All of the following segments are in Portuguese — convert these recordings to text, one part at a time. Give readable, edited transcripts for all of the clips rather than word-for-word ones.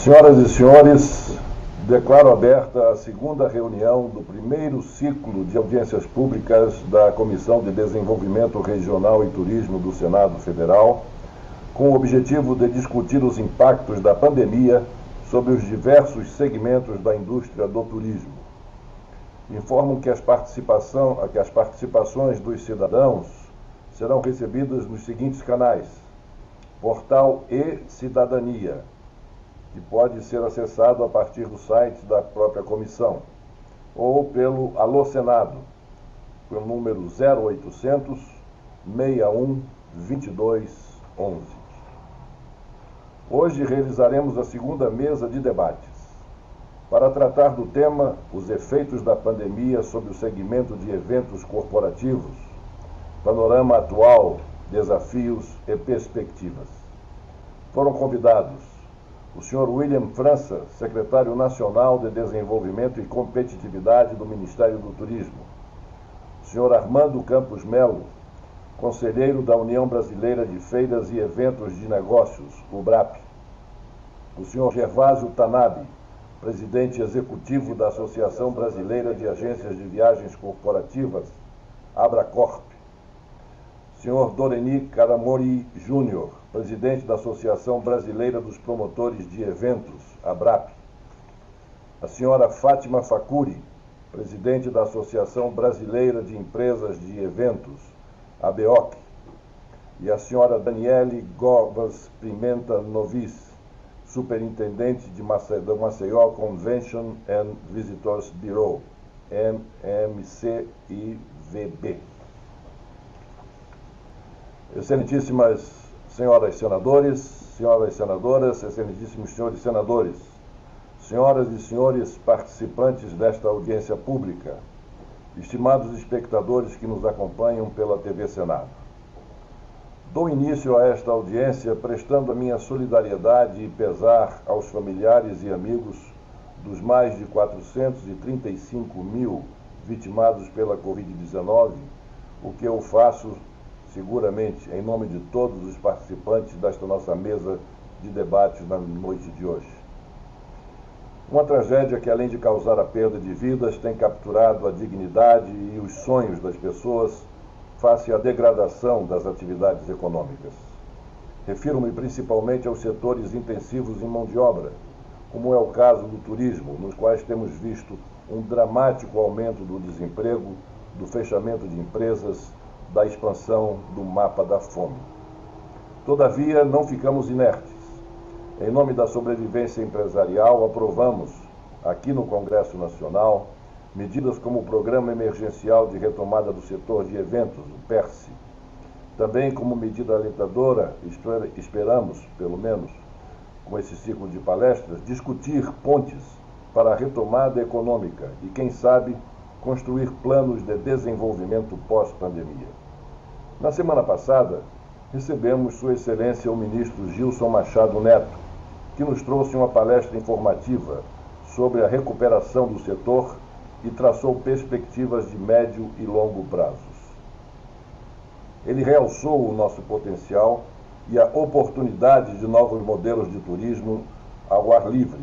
Senhoras e senhores, declaro aberta a segunda reunião do primeiro ciclo de audiências públicas da Comissão de Desenvolvimento Regional e Turismo do Senado Federal, com o objetivo de discutir os impactos da pandemia sobre os diversos segmentos da indústria do turismo. Informam que as participações dos cidadãos serão recebidas nos seguintes canais: Portal e-Cidadania, que pode ser acessado a partir do site da própria comissão, ou pelo Alô Senado, pelo número 0800 61 22 11. Hoje realizaremos a segunda mesa de debates, para tratar do tema Os efeitos da pandemia sobre o segmento de eventos corporativos, panorama atual, desafios e perspectivas. Foram convidados o Sr. William França, secretário nacional de Desenvolvimento e Competitividade do Ministério do Turismo, o Sr. Armando Campos Melo, conselheiro da União Brasileira de Feiras e Eventos de Negócios, UBRAP, o Sr. Gervásio Tanabe, presidente executivo da Associação Brasileira de Agências de Viagens Corporativas, Abracorp, Sr. Doreni Caramori Júnior, presidente da Associação Brasileira dos Promotores de Eventos, ABRAP, a Sra. Fátima Facuri, presidente da Associação Brasileira de Empresas de Eventos, ABEOC, e a Sra. Daniele Govas Pimenta Novis, superintendente do Maceió Convention and Visitors Bureau, MMCIVB. Excelentíssimas senhoras senadores, senhoras senadoras, excelentíssimos senhores senadores, senhoras e senhores participantes desta audiência pública, estimados espectadores que nos acompanham pela TV Senado. Dou início a esta audiência prestando a minha solidariedade e pesar aos familiares e amigos dos mais de 435 mil vitimados pela Covid-19, o que eu faço seguramente em nome de todos os participantes desta nossa mesa de debates na noite de hoje. Uma tragédia que, além de causar a perda de vidas, tem capturado a dignidade e os sonhos das pessoas face à degradação das atividades econômicas. Refiro-me principalmente aos setores intensivos em mão de obra, como é o caso do turismo, nos quais temos visto um dramático aumento do desemprego, do fechamento de empresas, da expansão do mapa da fome. Todavia, não ficamos inertes. Em nome da sobrevivência empresarial, aprovamos, aqui no Congresso Nacional, medidas como o Programa Emergencial de Retomada do Setor de Eventos, o PERSE. Também, como medida alentadora, esperamos, pelo menos com esse ciclo de palestras, discutir pontes para a retomada econômica e, quem sabe, construir planos de desenvolvimento pós-pandemia. Na semana passada, recebemos Sua Excelência o ministro Gilson Machado Neto, que nos trouxe uma palestra informativa sobre a recuperação do setor e traçou perspectivas de médio e longo prazos. Ele realçou o nosso potencial e a oportunidade de novos modelos de turismo ao ar livre,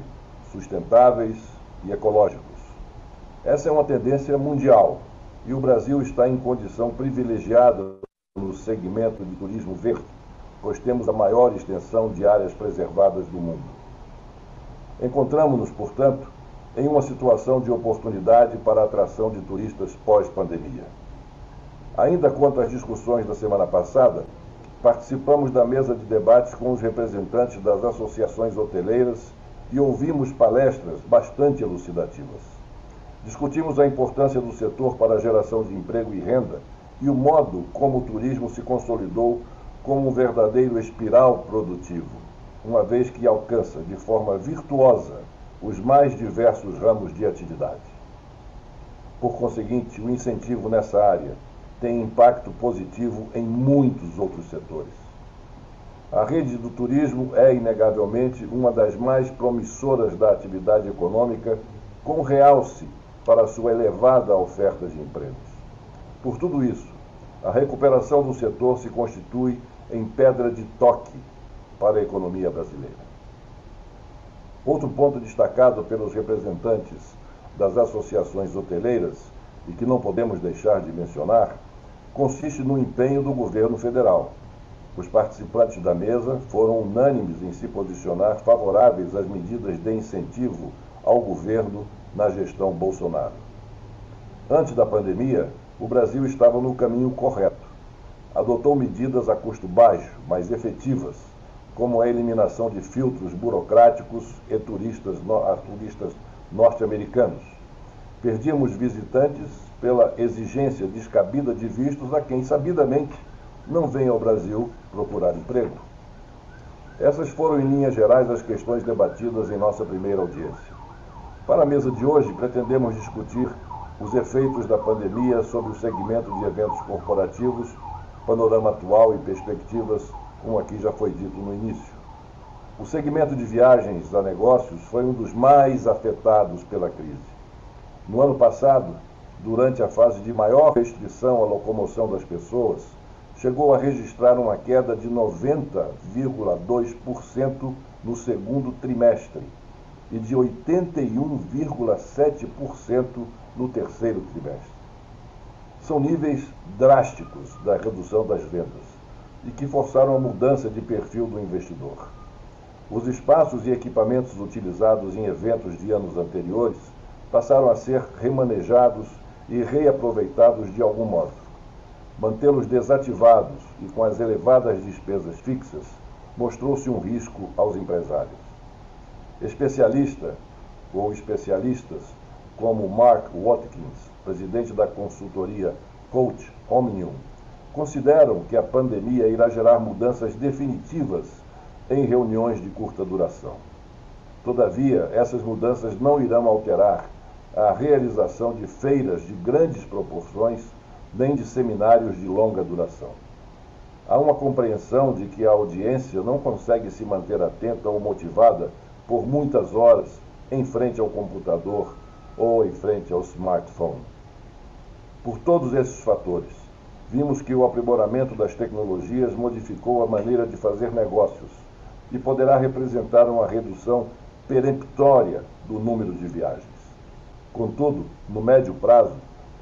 sustentáveis e ecológicos. Essa é uma tendência mundial e o Brasil está em condição privilegiada no segmento de turismo verde, pois temos a maior extensão de áreas preservadas do mundo. Encontramos-nos, portanto, em uma situação de oportunidade para a atração de turistas pós-pandemia. Ainda quanto às discussões da semana passada, participamos da mesa de debates com os representantes das associações hoteleiras e ouvimos palestras bastante elucidativas. Discutimos a importância do setor para a geração de emprego e renda e o modo como o turismo se consolidou como um verdadeiro espiral produtivo, uma vez que alcança de forma virtuosa os mais diversos ramos de atividade. Por conseguinte, o incentivo nessa área tem impacto positivo em muitos outros setores. A rede do turismo é, inegavelmente, uma das mais promissoras da atividade econômica, com realce para sua elevada oferta de empregos. Por tudo isso, a recuperação do setor se constitui em pedra de toque para a economia brasileira. Outro ponto destacado pelos representantes das associações hoteleiras, e que não podemos deixar de mencionar, consiste no empenho do governo federal. Os participantes da mesa foram unânimes em se posicionar favoráveis às medidas de incentivo ao governo na gestão Bolsonaro. Antes da pandemia, o Brasil estava no caminho correto. Adotou medidas a custo baixo, mas efetivas, como a eliminação de filtros burocráticos a turistas norte-americanos. Perdíamos visitantes pela exigência descabida de vistos a quem, sabidamente, não vem ao Brasil procurar emprego. Essas foram, em linhas gerais, as questões debatidas em nossa primeira audiência. Para a mesa de hoje, pretendemos discutir os efeitos da pandemia sobre o segmento de eventos corporativos, panorama atual e perspectivas, como aqui já foi dito no início. O segmento de viagens a negócios foi um dos mais afetados pela crise. No ano passado, durante a fase de maior restrição à locomoção das pessoas, chegou a registrar uma queda de 90,2% no segundo trimestre e de 81,7% no terceiro trimestre. São níveis drásticos da redução das vendas e que forçaram a mudança de perfil do investidor. Os espaços e equipamentos utilizados em eventos de anos anteriores passaram a ser remanejados e reaproveitados de algum modo. Mantê-los desativados e com as elevadas despesas fixas mostrou-se um risco aos empresários. Especialistas como Mark Watkins, presidente da consultoria Coach Omnium, consideram que a pandemia irá gerar mudanças definitivas em reuniões de curta duração. Todavia, essas mudanças não irão alterar a realização de feiras de grandes proporções nem de seminários de longa duração. Há uma compreensão de que a audiência não consegue se manter atenta ou motivada por muitas horas em frente ao computador ou em frente ao smartphone. Por todos esses fatores, vimos que o aprimoramento das tecnologias modificou a maneira de fazer negócios e poderá representar uma redução peremptória do número de viagens. Contudo, no médio prazo,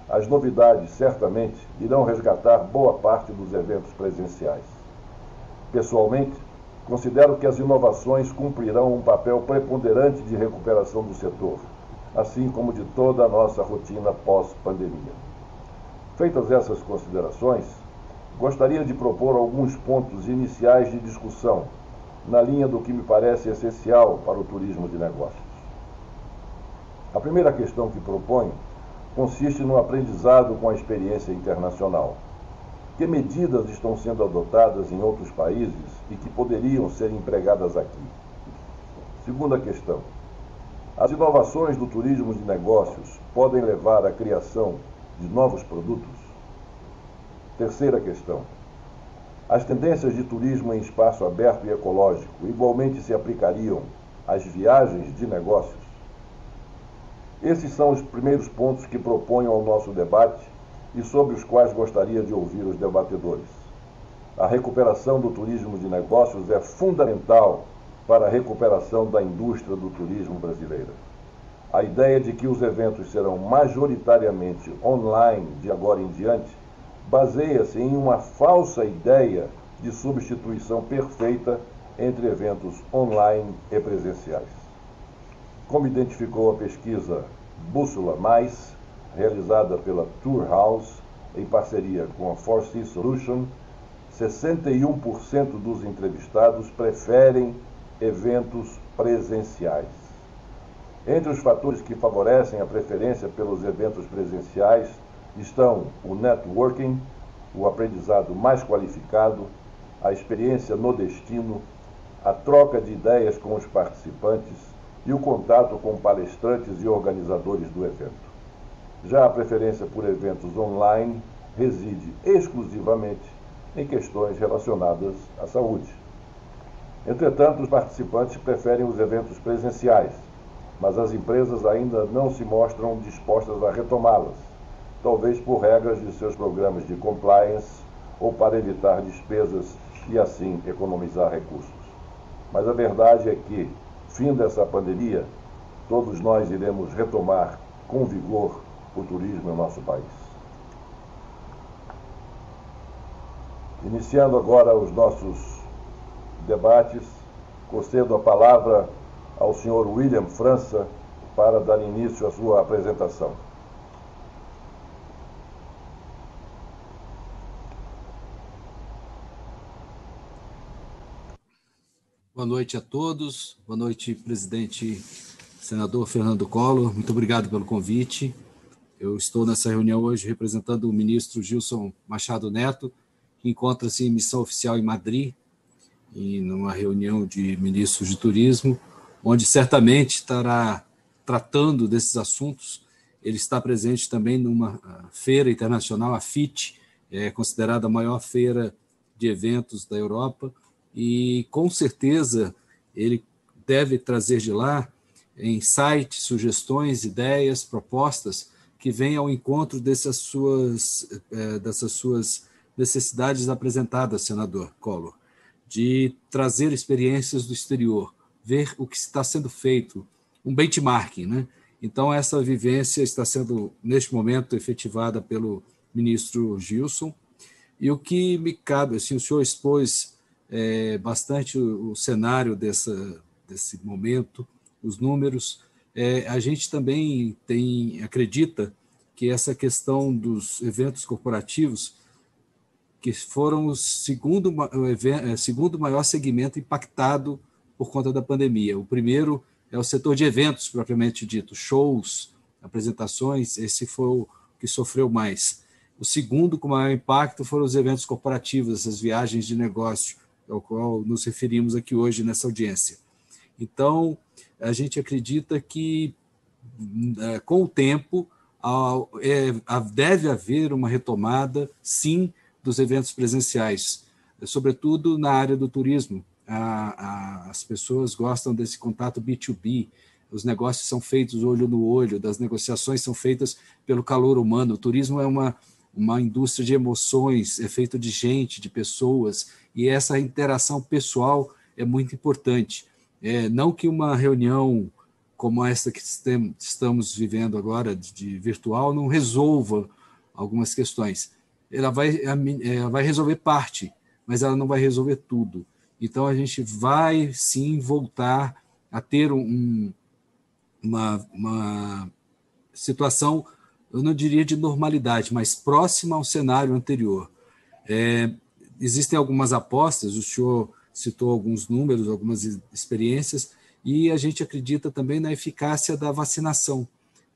as novidades certamente irão resgatar boa parte dos eventos presenciais. Pessoalmente, considero que as inovações cumprirão um papel preponderante de recuperação do setor, assim como de toda a nossa rotina pós-pandemia. Feitas essas considerações, gostaria de propor alguns pontos iniciais de discussão, na linha do que me parece essencial para o turismo de negócios. A primeira questão que proponho consiste no aprendizado com a experiência internacional. Que medidas estão sendo adotadas em outros países e que poderiam ser empregadas aqui? Segunda questão. As inovações do turismo de negócios podem levar à criação de novos produtos? Terceira questão. As tendências de turismo em espaço aberto e ecológico igualmente se aplicariam às viagens de negócios? Esses são os primeiros pontos que proponho ao nosso debate e sobre os quais gostaria de ouvir os debatedores. A recuperação do turismo de negócios é fundamental para a recuperação da indústria do turismo brasileira. A ideia de que os eventos serão majoritariamente online de agora em diante baseia-se em uma falsa ideia de substituição perfeita entre eventos online e presenciais. Como identificou a pesquisa Bússola Mais, realizada pela Tour House, em parceria com a 4C Solution, 61% dos entrevistados preferem eventos presenciais. Entre os fatores que favorecem a preferência pelos eventos presenciais estão o networking, o aprendizado mais qualificado, a experiência no destino, a troca de ideias com os participantes e o contato com palestrantes e organizadores do evento. Já a preferência por eventos online reside exclusivamente em questões relacionadas à saúde. Entretanto, os participantes preferem os eventos presenciais, mas as empresas ainda não se mostram dispostas a retomá-las, talvez por regras de seus programas de compliance ou para evitar despesas e assim economizar recursos. Mas a verdade é que, fim dessa pandemia, todos nós iremos retomar com vigor o turismo no nosso país. Iniciando agora os nossos debates, concedo a palavra ao senhor William França para dar início à sua apresentação. Boa noite a todos. Boa noite, presidente senador Fernando Collor. Muito obrigado pelo convite. Eu estou nessa reunião hoje representando o ministro Gilson Machado Neto, que encontra-se em missão oficial em Madrid, e numa reunião de ministros de turismo, onde certamente estará tratando desses assuntos. Ele está presente também numa feira internacional, a FIT, considerada a maior feira de eventos da Europa, e com certeza ele deve trazer de lá insights, sugestões, ideias, propostas que venham ao encontro dessas suas necessidades apresentadas, senador Collor, de trazer experiências do exterior, ver o que está sendo feito, um benchmarking, né? Então, essa vivência está sendo, neste momento, efetivada pelo ministro Gilson, e o que me cabe, assim, o senhor expôs bastante o cenário desse momento, os números. A gente também acredita que essa questão dos eventos corporativos, que foram o segundo maior segmento impactado por conta da pandemia. O primeiro é o setor de eventos, propriamente dito, shows, apresentações, esse foi o que sofreu mais. O segundo, com maior impacto, foram os eventos corporativos, essas viagens de negócio, ao qual nos referimos aqui hoje nessa audiência. Então, a gente acredita que, com o tempo, deve haver uma retomada, sim, dos eventos presenciais, sobretudo na área do turismo. As pessoas gostam desse contato B2B, os negócios são feitos olho no olho, das negociações são feitas pelo calor humano. O turismo é uma indústria de emoções, é feito de gente, de pessoas, e essa interação pessoal é muito importante. Não que uma reunião como essa que estamos vivendo agora, de virtual, não resolva algumas questões. Ela vai resolver parte, mas ela não vai resolver tudo. Então, a gente vai, sim, voltar a ter uma situação, eu não diria de normalidade, mas próxima ao cenário anterior. Existem algumas apostas, o senhor citou alguns números, algumas experiências, e a gente acredita também na eficácia da vacinação.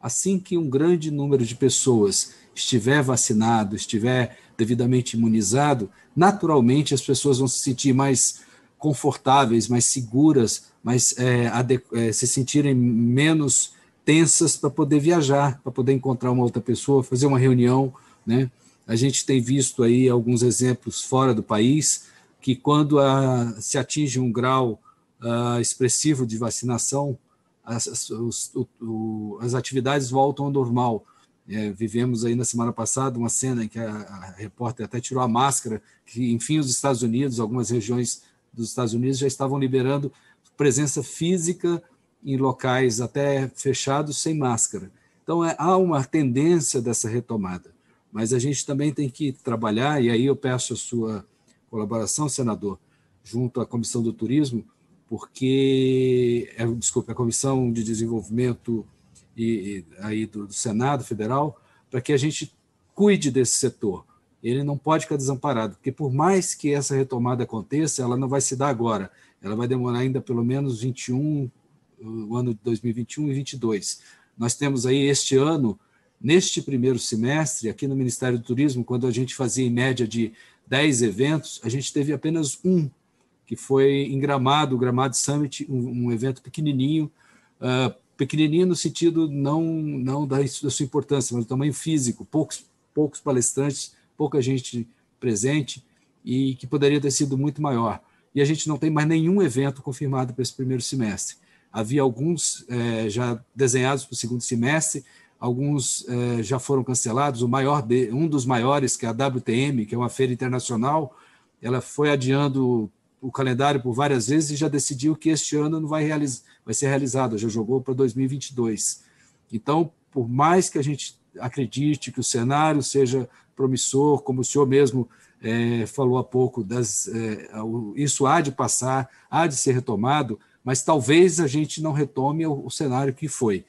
Assim que um grande número de pessoas estiver vacinado, estiver devidamente imunizado, naturalmente as pessoas vão se sentir mais confortáveis, mais seguras, se sentirem menos tensas para poder viajar, para poder encontrar uma outra pessoa, fazer uma reunião, né? A gente tem visto aí alguns exemplos fora do país, que quando se atinge um grau expressivo de vacinação, as atividades voltam ao normal. Vivemos aí na semana passada uma cena em que a repórter até tirou a máscara, que, enfim, os Estados Unidos, algumas regiões dos Estados Unidos já estavam liberando presença física em locais até fechados sem máscara. Então, há uma tendência dessa retomada. Mas a gente também tem que trabalhar, e aí eu peço a sua colaboração, senador, junto à Comissão do Turismo, a Comissão de Desenvolvimento aí do Senado Federal, para que a gente cuide desse setor. Ele não pode ficar desamparado, porque por mais que essa retomada aconteça, ela não vai se dar agora. Ela vai demorar ainda pelo menos o ano de 2021 e 2022. Nós temos aí este ano, neste primeiro semestre, aqui no Ministério do Turismo, quando a gente fazia em média de 10 eventos, a gente teve apenas um, que foi em Gramado, o Gramado Summit, um evento pequenininho, pequenininho no sentido não da sua importância, mas do tamanho físico, poucos palestrantes, pouca gente presente, e que poderia ter sido muito maior. E a gente não tem mais nenhum evento confirmado para esse primeiro semestre. Havia alguns já desenhados para o segundo semestre, alguns já foram cancelados. Um dos maiores, que é a WTM, que é uma feira internacional, ela foi adiando o calendário por várias vezes e já decidiu que este ano não vai ser realizado, já jogou para 2022. Então, por mais que a gente acredite que o cenário seja promissor, como o senhor mesmo falou há pouco, isso há de passar, há de ser retomado, mas talvez a gente não retome o cenário que foi.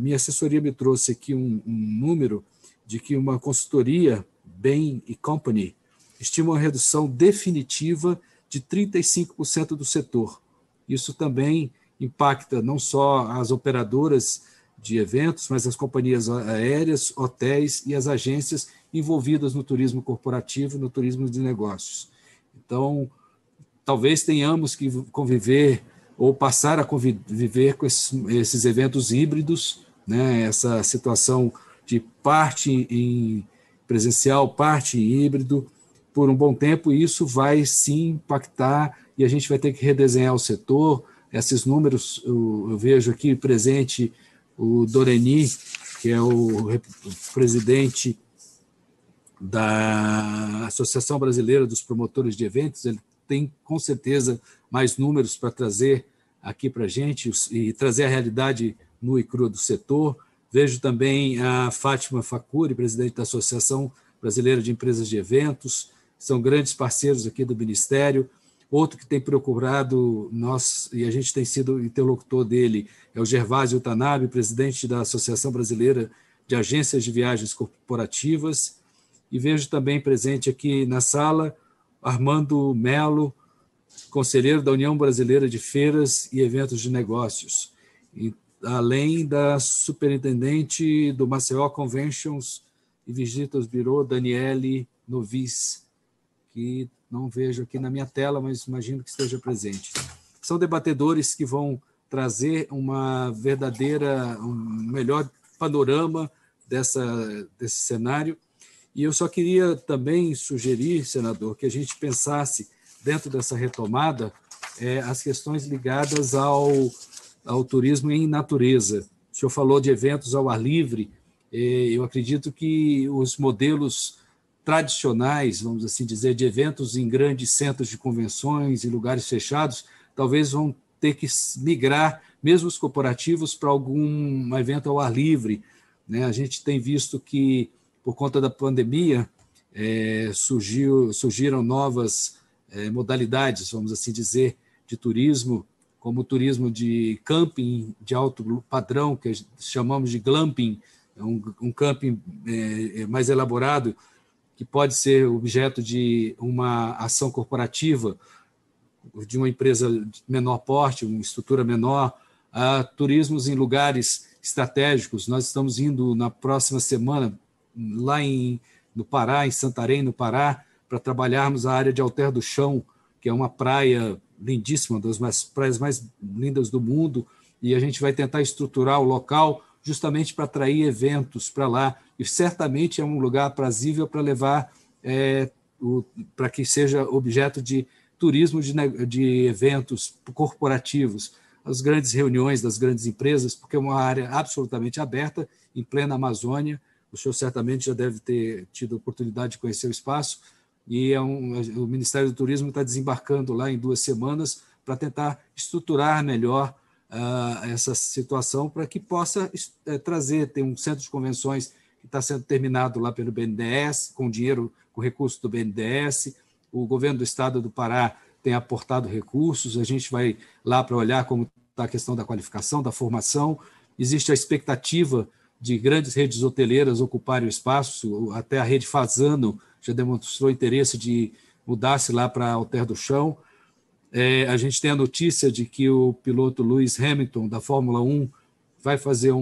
Minha assessoria me trouxe aqui um número de que uma consultoria, Bain & Company, estima uma redução definitiva de 35% do setor. Isso também impacta não só as operadoras de eventos, mas as companhias aéreas, hotéis e as agências envolvidas no turismo corporativo, no turismo de negócios. Então, talvez tenhamos que conviver ou passar a conviver com esses eventos híbridos, né? Essa situação de parte em presencial, parte em híbrido, por um bom tempo, e isso vai sim impactar e a gente vai ter que redesenhar o setor. Esses números, eu vejo aqui presente o Doreni, que é o presidente da Associação Brasileira dos Promotores de Eventos. Ele tem, com certeza, mais números para trazer aqui para a gente e trazer a realidade nua e crua do setor. Vejo também a Fátima Facuri, presidente da Associação Brasileira de Empresas de Eventos, são grandes parceiros aqui do Ministério. Outro que tem procurado nós, e a gente tem sido interlocutor dele, é o Gervásio Tanabe, presidente da Associação Brasileira de Agências de Viagens Corporativas. E vejo também presente aqui na sala Armando Melo, conselheiro da União Brasileira de Feiras e Eventos de Negócios, e, além da superintendente do Maceió Conventions e Visitas Bureau, Daniele Novis, que não vejo aqui na minha tela, mas imagino que esteja presente. São debatedores que vão trazer um melhor panorama desse cenário. E eu só queria também sugerir, senador, que a gente pensasse, dentro dessa retomada, as questões ligadas ao turismo em natureza. O senhor falou de eventos ao ar livre. Eu acredito que os modelos tradicionais, vamos assim dizer, de eventos em grandes centros de convenções e lugares fechados, talvez vão ter que migrar, mesmo os corporativos, para algum evento ao ar livre, né? A gente tem visto que, por conta da pandemia, surgiram novas modalidades, vamos assim dizer, de turismo, como o turismo de camping de alto padrão, que chamamos de glamping, um camping mais elaborado, que pode ser objeto de uma ação corporativa de uma empresa de menor porte, uma estrutura menor, a turismos em lugares estratégicos. Nós estamos indo na próxima semana lá no Pará, em Santarém, no Pará, para trabalharmos a área de Alter do Chão, que é uma praia lindíssima, uma das praias mais lindas do mundo, e a gente vai tentar estruturar o local justamente para atrair eventos para lá, e certamente é um lugar aprazível para levar, para que seja objeto de turismo de eventos corporativos, as grandes reuniões das grandes empresas, porque é uma área absolutamente aberta, em plena Amazônia. O senhor certamente já deve ter tido a oportunidade de conhecer o espaço, e o Ministério do Turismo está desembarcando lá em 2 semanas para tentar estruturar melhor essa situação para que possa ter um centro de convenções que está sendo terminado lá pelo BNDES, com dinheiro, com recursos do BNDES. O governo do estado do Pará tem aportado recursos, a gente vai lá para olhar como está a questão da qualificação, da formação. Existe a expectativa de grandes redes hoteleiras ocuparem o espaço, até a rede Fasano já demonstrou interesse de mudar-se lá para Alter do Chão. A gente tem a notícia de que o piloto Lewis Hamilton, da Fórmula 1, vai fazer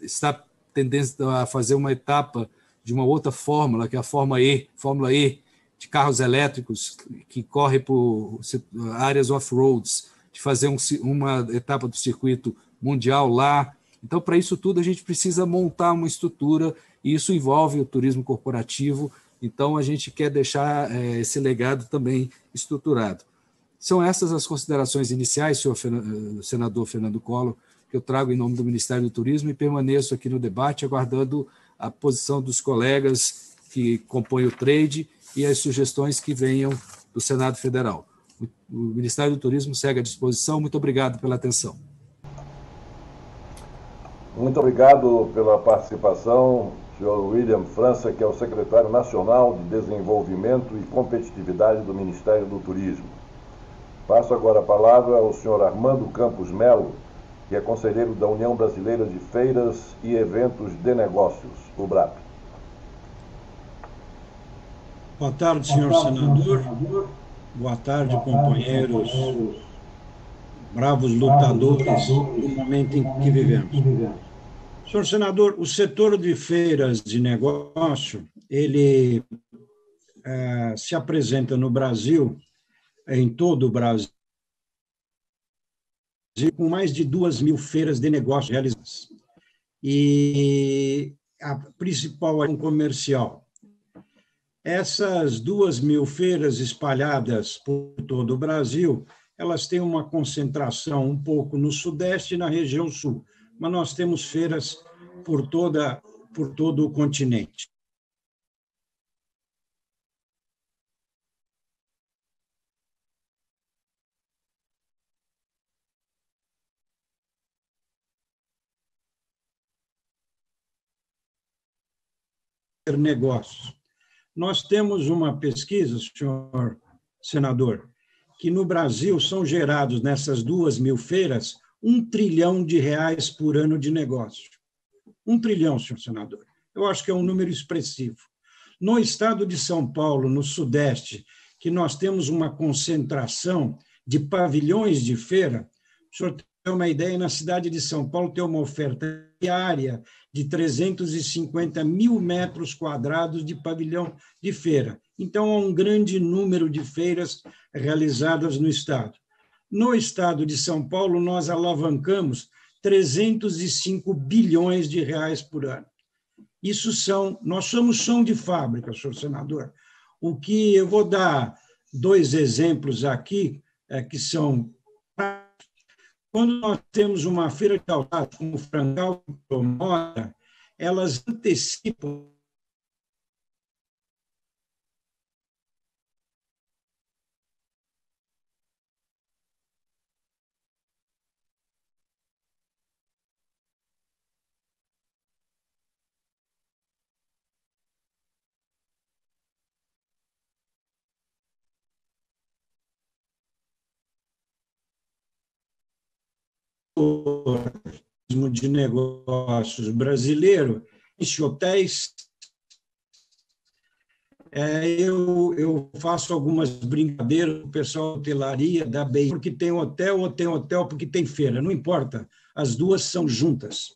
está tendendo a fazer uma etapa de uma outra fórmula, que é a Fórmula E, de carros elétricos, que corre por áreas off-roads, de fazer uma etapa do circuito mundial lá. Então, para isso tudo, a gente precisa montar uma estrutura, e isso envolve o turismo corporativo. Então, a gente quer deixar esse legado também estruturado. São essas as considerações iniciais, senador Fernando Collor, que eu trago em nome do Ministério do Turismo, e permaneço aqui no debate, aguardando a posição dos colegas que compõem o trade e as sugestões que venham do Senado Federal. O Ministério do Turismo segue à disposição. Muito obrigado pela atenção. Muito obrigado pela participação, senhor William França, que é o secretário nacional de Desenvolvimento e Competitividade do Ministério do Turismo. Passo agora a palavra ao senhor Armando Campos Melo, que é conselheiro da União Brasileira de Feiras e Eventos de Negócios, UBRAP. Boa tarde, senhor senador. Boa tarde, companheiros, bravos lutadores do momento em que vivemos. Senhor senador, o setor de feiras de negócio, ele se apresenta no Brasil, em todo o Brasil, com mais de 2.000 feiras de negócio realizadas. E a principal é um comercial. Essas 2.000 feiras espalhadas por todo o Brasil, elas têm uma concentração um pouco no Sudeste e na região Sul, mas nós temos feiras por todo o continente. Negócios. Nós temos uma pesquisa, senhor senador, que no Brasil são gerados nessas 2.000 feiras R$1 trilhão por ano de negócio. 1 trilhão, senhor senador. Eu acho que é um número expressivo. No estado de São Paulo, no Sudeste, que nós temos uma concentração de pavilhões de feira, o senhor tem uma ideia, na cidade de São Paulo tem uma oferta diária de 350 mil metros quadrados de pavilhão de feira. Então, há um grande número de feiras realizadas no estado. No estado de São Paulo, nós alavancamos 305 bilhões de reais por ano. Nós somos chão de fábrica, senhor senador. O que eu vou dar 2 exemplos aqui, que são... Quando nós temos uma feira de calçados como o Frangal e Promota, elas antecipam de negócios brasileiro, em hotéis, eu faço algumas brincadeiras com o pessoal da hotelaria da BI, porque tem hotel ou tem hotel porque tem feira, não importa, as duas são juntas.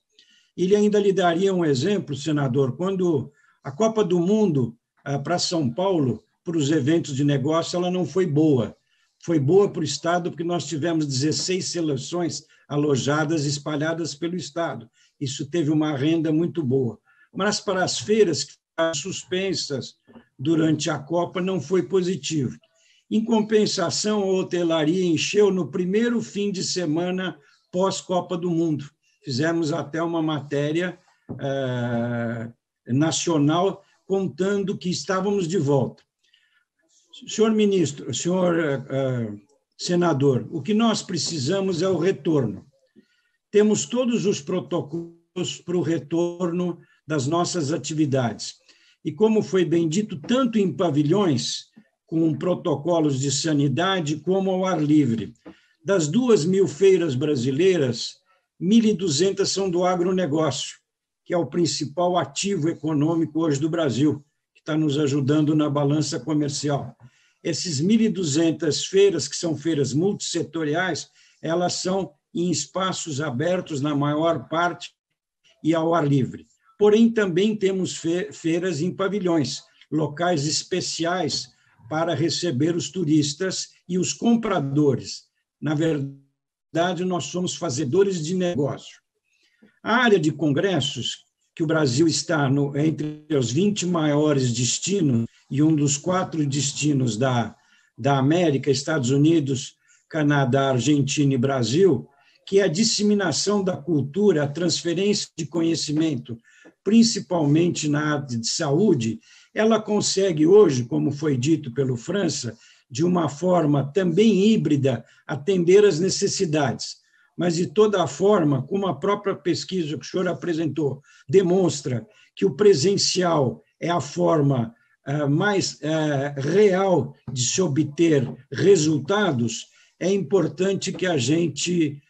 Ele ainda lhe daria um exemplo, senador, quando a Copa do Mundo para São Paulo, para os eventos de negócio, ela não foi boa. Foi boa para o Estado porque nós tivemos 16 seleções alojadas, espalhadas pelo Estado. Isso teve uma renda muito boa. Mas para as feiras que ficaram suspensas durante a Copa, não foi positivo. Em compensação, a hotelaria encheu no primeiro fim de semana pós-Copa do Mundo. Fizemos até uma matéria nacional contando que estávamos de volta. Senhor ministro, senhor senador, o que nós precisamos é o retorno. Temos todos os protocolos para o retorno das nossas atividades. E como foi bem dito, tanto em pavilhões, com protocolos de sanidade, como ao ar livre. Das 2.000 feiras brasileiras, 1.200 são do agronegócio, que é o principal ativo econômico hoje do Brasil, que está nos ajudando na balança comercial. Esses 1.200 feiras, que são feiras multissetoriais, elas são em espaços abertos, na maior parte, e ao ar livre. Porém, também temos feiras em pavilhões, locais especiais para receber os turistas e os compradores. Na verdade, nós somos fazedores de negócio. A área de congressos, que o Brasil está entre os 20 maiores destinos e um dos 4 destinos da América, Estados Unidos, Canadá, Argentina e Brasil, que é a disseminação da cultura, a transferência de conhecimento, principalmente na área de saúde, ela consegue hoje, como foi dito pelo França, de uma forma também híbrida, atender às necessidades. Mas, de toda forma, como a própria pesquisa que o senhor apresentou demonstra que o presencial é a forma mais real de se obter resultados, é importante que a gente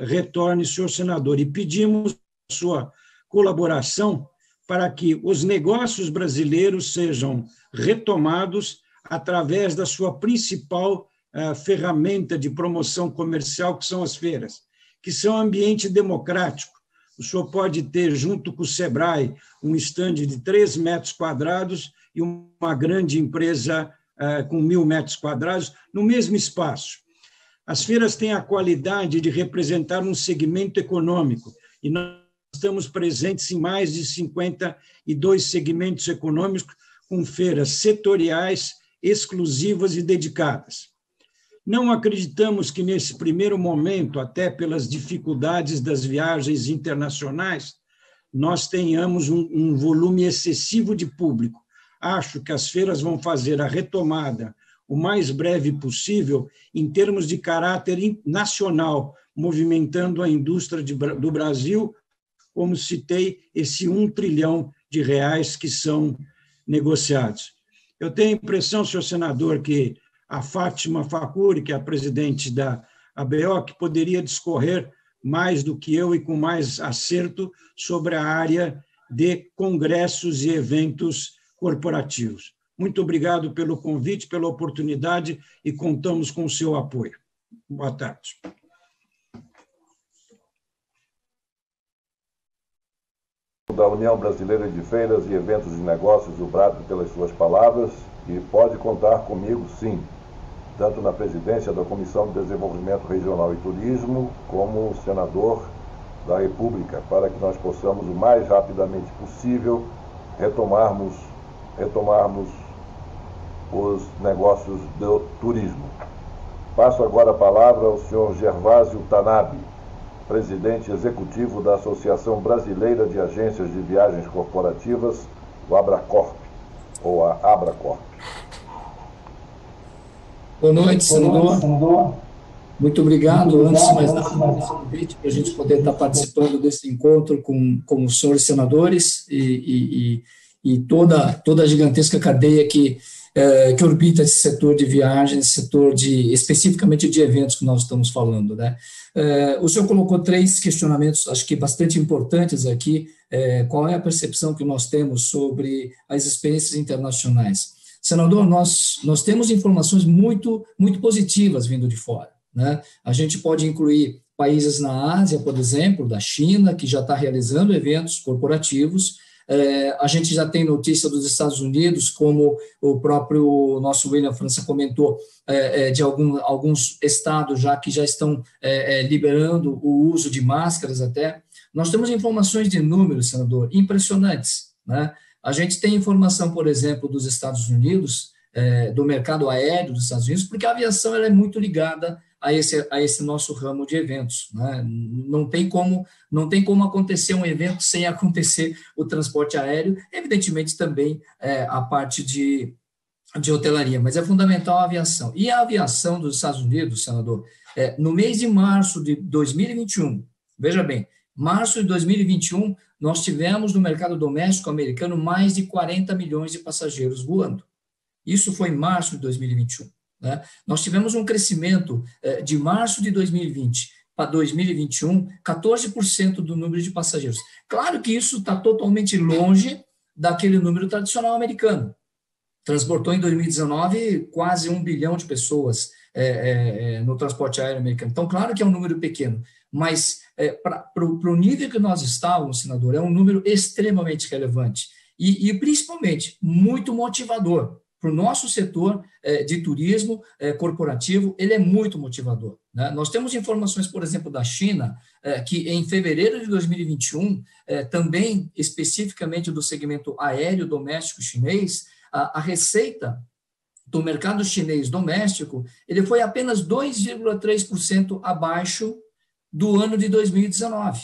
retorne, senhor senador, e pedimos a sua colaboração para que os negócios brasileiros sejam retomados através da sua principal ferramenta de promoção comercial, que são as feiras, que são ambiente democrático. O senhor pode ter, junto com o SEBRAE, um estande de 3 metros quadrados e uma grande empresa com 1.000 metros quadrados no mesmo espaço. As feiras têm a qualidade de representar um segmento econômico, e nós estamos presentes em mais de 52 segmentos econômicos, com feiras setoriais, exclusivas e dedicadas. Não acreditamos que, nesse primeiro momento, até pelas dificuldades das viagens internacionais, nós tenhamos um volume excessivo de público. Acho que as feiras vão fazer a retomada o mais breve possível, em termos de caráter nacional, movimentando a indústria do Brasil, como citei, esse 1 trilhão de reais que são negociados. Eu tenho a impressão, senhor senador, que a Fátima Facuri, que é a presidente da ABO, que poderia discorrer mais do que eu e com mais acerto sobre a área de congressos e eventos corporativos. Muito obrigado pelo convite, pela oportunidade, e contamos com o seu apoio. Boa tarde. Da União Brasileira de Feiras e Eventos de Negócios, o Brado, pelas suas palavras, e pode contar comigo, sim, tanto na presidência da Comissão de Desenvolvimento Regional e Turismo, como senador da República, para que nós possamos, o mais rapidamente possível, retomarmos os negócios do turismo. Passo agora a palavra ao senhor Gervásio Tanabe, presidente executivo da Associação Brasileira de Agências de Viagens Corporativas, o Abracorp, ou a Abracorp. Boa noite, senador. Muito obrigado, antes de mais nada, pelo convite, para a gente poder estar participando desse encontro com os senhores senadores e toda a gigantesca cadeia que orbita esse setor de viagens, setor especificamente de eventos que nós estamos falando, né? O senhor colocou 3 questionamentos, acho que bastante importantes aqui. Qual é a percepção que nós temos sobre as experiências internacionais? Senador, nós temos informações muito, muito positivas vindo de fora, né? A gente pode incluir países na Ásia, por exemplo, da China, que já está realizando eventos corporativos. A gente já tem notícia dos Estados Unidos, como o próprio nosso William França comentou, de alguns estados que já estão liberando o uso de máscaras até. Nós temos informações de números, senador, impressionantes, né? A gente tem informação, por exemplo, dos Estados Unidos, do mercado aéreo dos Estados Unidos, porque a aviação ela é muito ligada a esse nosso ramo de eventos, né? Não tem como acontecer um evento sem acontecer o transporte aéreo, evidentemente também a parte de hotelaria, mas é fundamental a aviação. E a aviação dos Estados Unidos, senador, no mês de março de 2021, veja bem, março de 2021, nós tivemos no mercado doméstico americano mais de 40 milhões de passageiros voando. Isso foi em março de 2021. Né? Nós tivemos um crescimento de março de 2020 para 2021, 14% do número de passageiros. Claro que isso está totalmente longe daquele número tradicional americano. Transportou em 2019 quase 1 bilhão de pessoas no transporte aéreo americano. Então, claro que é um número pequeno, mas para o nível que nós estávamos, senador, é um número extremamente relevante e principalmente muito motivador. Para o nosso setor de turismo corporativo, ele é muito motivador, né? Nós temos informações, por exemplo, da China, que em fevereiro de 2021, também especificamente do segmento aéreo doméstico chinês, a receita do mercado chinês doméstico, ele foi apenas 2,3% abaixo do ano de 2019.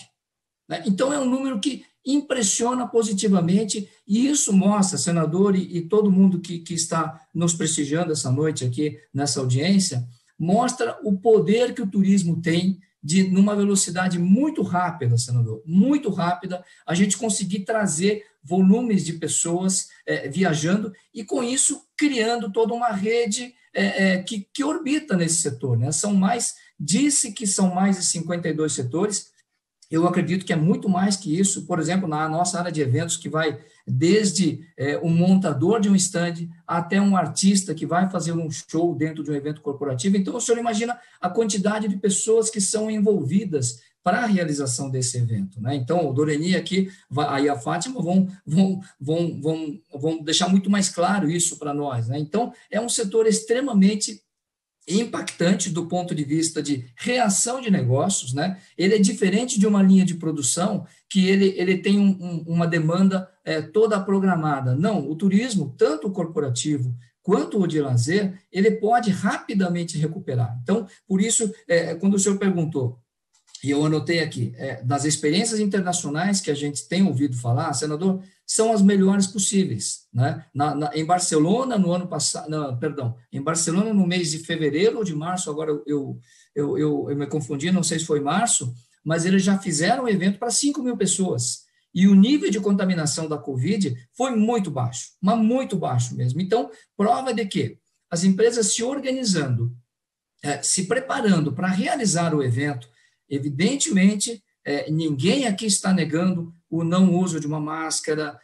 Né? Então, é um número que impressiona positivamente, e isso mostra, senador, e todo mundo que está nos prestigiando essa noite aqui, nessa audiência, mostra o poder que o turismo tem de, numa velocidade muito rápida, senador, muito rápida, a gente conseguir trazer volumes de pessoas viajando e, com isso, criando toda uma rede que orbita nesse setor, né? Disse que são mais de 52 setores. Eu acredito que é muito mais que isso. Por exemplo, na nossa área de eventos, que vai desde um montador de um stand até um artista que vai fazer um show dentro de um evento corporativo. Então, o senhor imagina a quantidade de pessoas que são envolvidas para a realização desse evento, né? Então, o Doreni aqui, aí a Fátima vão deixar muito mais claro isso para nós, né? Então, é um setor extremamente impactante do ponto de vista de reação de negócios, né? Ele é diferente de uma linha de produção que ele tem uma demanda toda programada. Não, o turismo, tanto o corporativo quanto o de lazer, ele pode rapidamente recuperar. Então, por isso, quando o senhor perguntou, e eu anotei aqui, das experiências internacionais que a gente tem ouvido falar, senador, são as melhores possíveis, né? Em Barcelona, no ano passado, em Barcelona, no mês de fevereiro ou de março, agora eu me confundi, não sei se foi março, mas eles já fizeram um evento para 5.000 pessoas, e o nível de contaminação da Covid foi muito baixo, mas muito baixo mesmo. Então, prova de que as empresas se organizando, se preparando para realizar o evento, evidentemente, ninguém aqui está negando o não uso de uma máscara,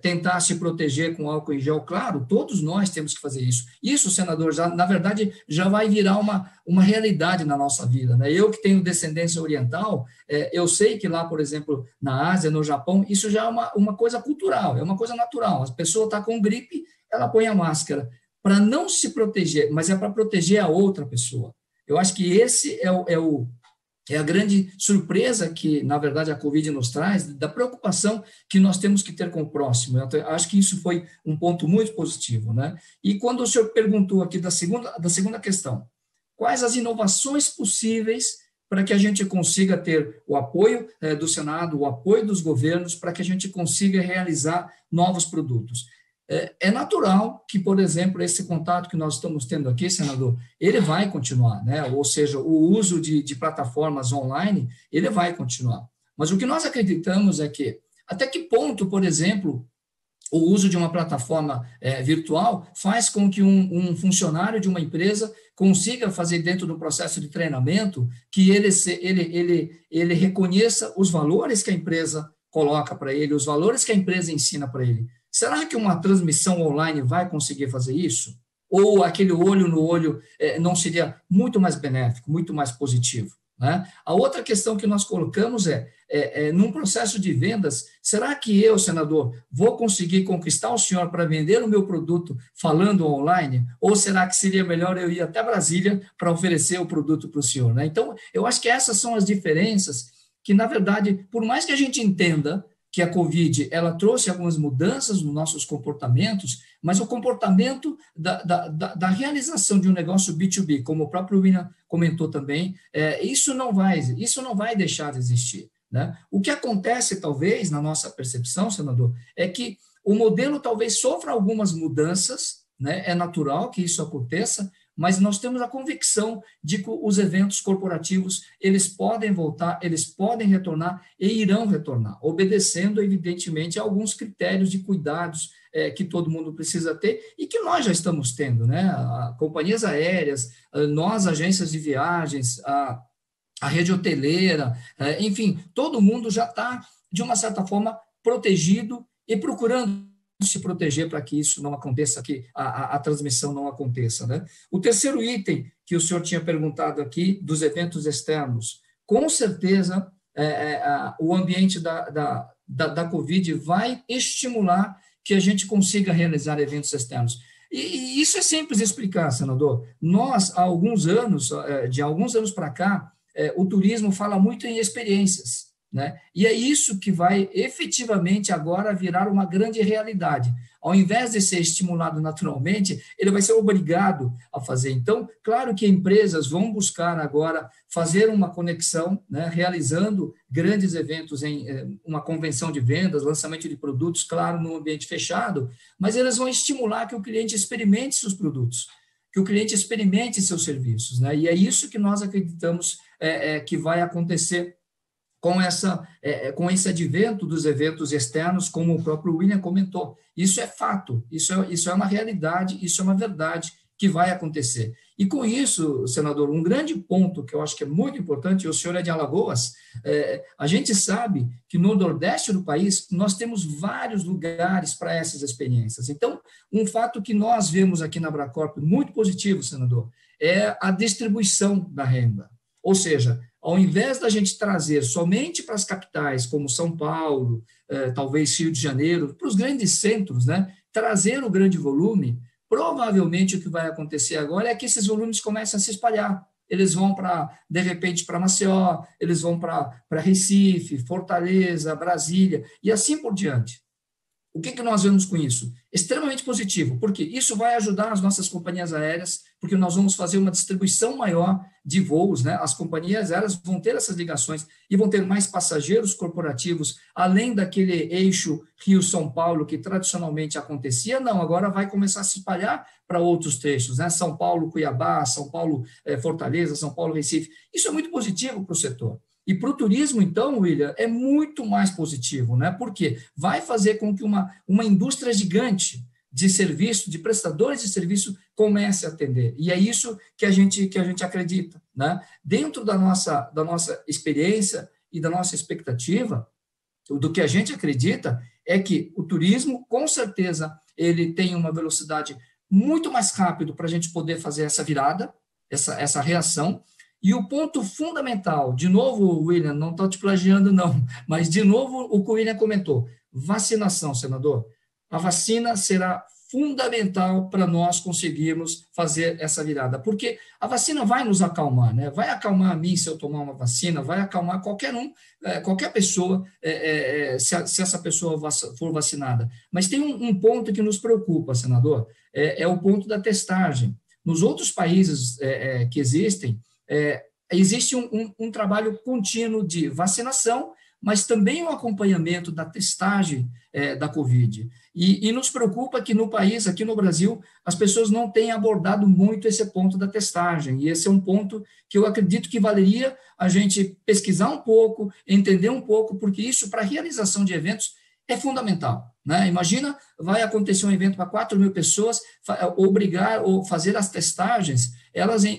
tentar se proteger com álcool em gel. Claro, todos nós temos que fazer isso. Isso, senador, na verdade, já vai virar uma realidade na nossa vida, né? Eu que tenho descendência oriental, eu sei que lá, por exemplo, na Ásia, no Japão, isso já é uma coisa cultural, é uma coisa natural. A pessoa está com gripe, ela põe a máscara para não se proteger, mas é para proteger a outra pessoa. Eu acho que esse é a grande surpresa que, na verdade, a Covid nos traz, da preocupação que nós temos que ter com o próximo. Eu acho que isso foi um ponto muito positivo, né? E quando o senhor perguntou aqui da segunda questão, quais as inovações possíveis para que a gente consiga ter o apoio do Senado, o apoio dos governos, para que a gente consiga realizar novos produtos? É natural que, por exemplo, esse contato que nós estamos tendo aqui, senador, ele vai continuar, né? Ou seja, o uso de plataformas online, ele vai continuar. Mas o que nós acreditamos é que, até que ponto, por exemplo, o uso de uma plataforma virtual faz com que um funcionário de uma empresa consiga fazer, dentro do processo de treinamento, que ele reconheça os valores que a empresa coloca para ele, os valores que a empresa ensina para ele. Será que uma transmissão online vai conseguir fazer isso? Ou aquele olho no olho não seria muito mais benéfico, muito mais positivo, né? A outra questão que nós colocamos num processo de vendas, será que eu, senador, vou conseguir conquistar o senhor para vender o meu produto falando online? Ou será que seria melhor eu ir até Brasília para oferecer o produto para o senhor, né? Então, eu acho que essas são as diferenças que, na verdade, por mais que a gente entenda que a Covid ela trouxe algumas mudanças nos nossos comportamentos, mas o comportamento da realização de um negócio B2B, como o próprio William comentou também, isso não vai deixar de existir, né? O que acontece, talvez, na nossa percepção, senador, é que o modelo talvez sofra algumas mudanças, né? É natural que isso aconteça, mas nós temos a convicção de que os eventos corporativos, eles podem voltar, eles podem retornar e irão retornar, obedecendo, evidentemente, a alguns critérios de cuidados que todo mundo precisa ter e que nós já estamos tendo, né? Companhias aéreas, nós, agências de viagens, a rede hoteleira, enfim, todo mundo já está, de uma certa forma, protegido e procurando se proteger para que isso não aconteça, que a transmissão não aconteça, né? O terceiro item que o senhor tinha perguntado aqui, dos eventos externos, com certeza o ambiente da Covid vai estimular que a gente consiga realizar eventos externos. E isso é simples de explicar, senador. Nós, de alguns anos para cá, o turismo fala muito em experiências. né? E é isso que vai efetivamente agora virar uma grande realidade. Ao invés de ser estimulado naturalmente, ele vai ser obrigado a fazer. Então, claro que empresas vão buscar agora fazer uma conexão, né, realizando grandes eventos em uma convenção de vendas, lançamento de produtos, claro, no ambiente fechado, mas elas vão estimular que o cliente experimente seus produtos, que o cliente experimente seus serviços, né? E é isso que nós acreditamos que vai acontecer com esse advento dos eventos externos, como o próprio William comentou. Isso é fato, isso é uma realidade, isso é uma verdade que vai acontecer. E com isso, senador, um grande ponto que eu acho que é muito importante, o senhor é de Alagoas, a gente sabe que no Nordeste do país nós temos vários lugares para essas experiências. Então, um fato que nós vemos aqui na Abracorp muito positivo, senador, é a distribuição da renda. Ou seja, ao invés da gente trazer somente para as capitais, como São Paulo, talvez Rio de Janeiro, para os grandes centros, né, trazer o grande volume, provavelmente o que vai acontecer agora é que esses volumes começam a se espalhar. Eles vão de repente, para Maceió, eles vão para Recife, Fortaleza, Brasília, e assim por diante. O que nós vemos com isso? Extremamente positivo, porque isso vai ajudar as nossas companhias aéreas, porque nós vamos fazer uma distribuição maior de voos, né? As companhias aéreas vão ter essas ligações e vão ter mais passageiros corporativos, além daquele eixo Rio-São Paulo, que tradicionalmente acontecia, não, agora vai começar a se espalhar para outros trechos, né? São Paulo-Cuiabá, São Paulo-Fortaleza, São Paulo-Recife. Isso é muito positivo para o setor. E para o turismo, então, William, é muito mais positivo, né? Porque vai fazer com que uma indústria gigante de serviço, de prestadores de serviço, comece a atender. E é isso que a gente acredita, né? Dentro da nossa experiência e da nossa expectativa, do que a gente acredita é que o turismo, com certeza, ele tem uma velocidade muito mais rápida para a gente poder fazer essa virada, essa reação. E o ponto fundamental, de novo, William, não estou te plagiando, não, mas, de novo, o que o William comentou, vacinação, senador. A vacina será fundamental para nós conseguirmos fazer essa virada, porque a vacina vai nos acalmar, né? Vai acalmar a mim se eu tomar uma vacina, vai acalmar qualquer pessoa, se essa pessoa for vacinada. Mas tem um ponto que nos preocupa, senador, é o ponto da testagem. Nos outros países que existem, existe um trabalho contínuo de vacinação, mas também o acompanhamento da testagem da Covid. E nos preocupa que no país, aqui no Brasil, as pessoas não têm abordado muito esse ponto da testagem, e esse é um ponto que eu acredito que valeria a gente pesquisar um pouco, entender um pouco, porque isso, para a realização de eventos, é fundamental, né? Imagina, vai acontecer um evento para 4.000 pessoas, obrigar ou fazer as testagens,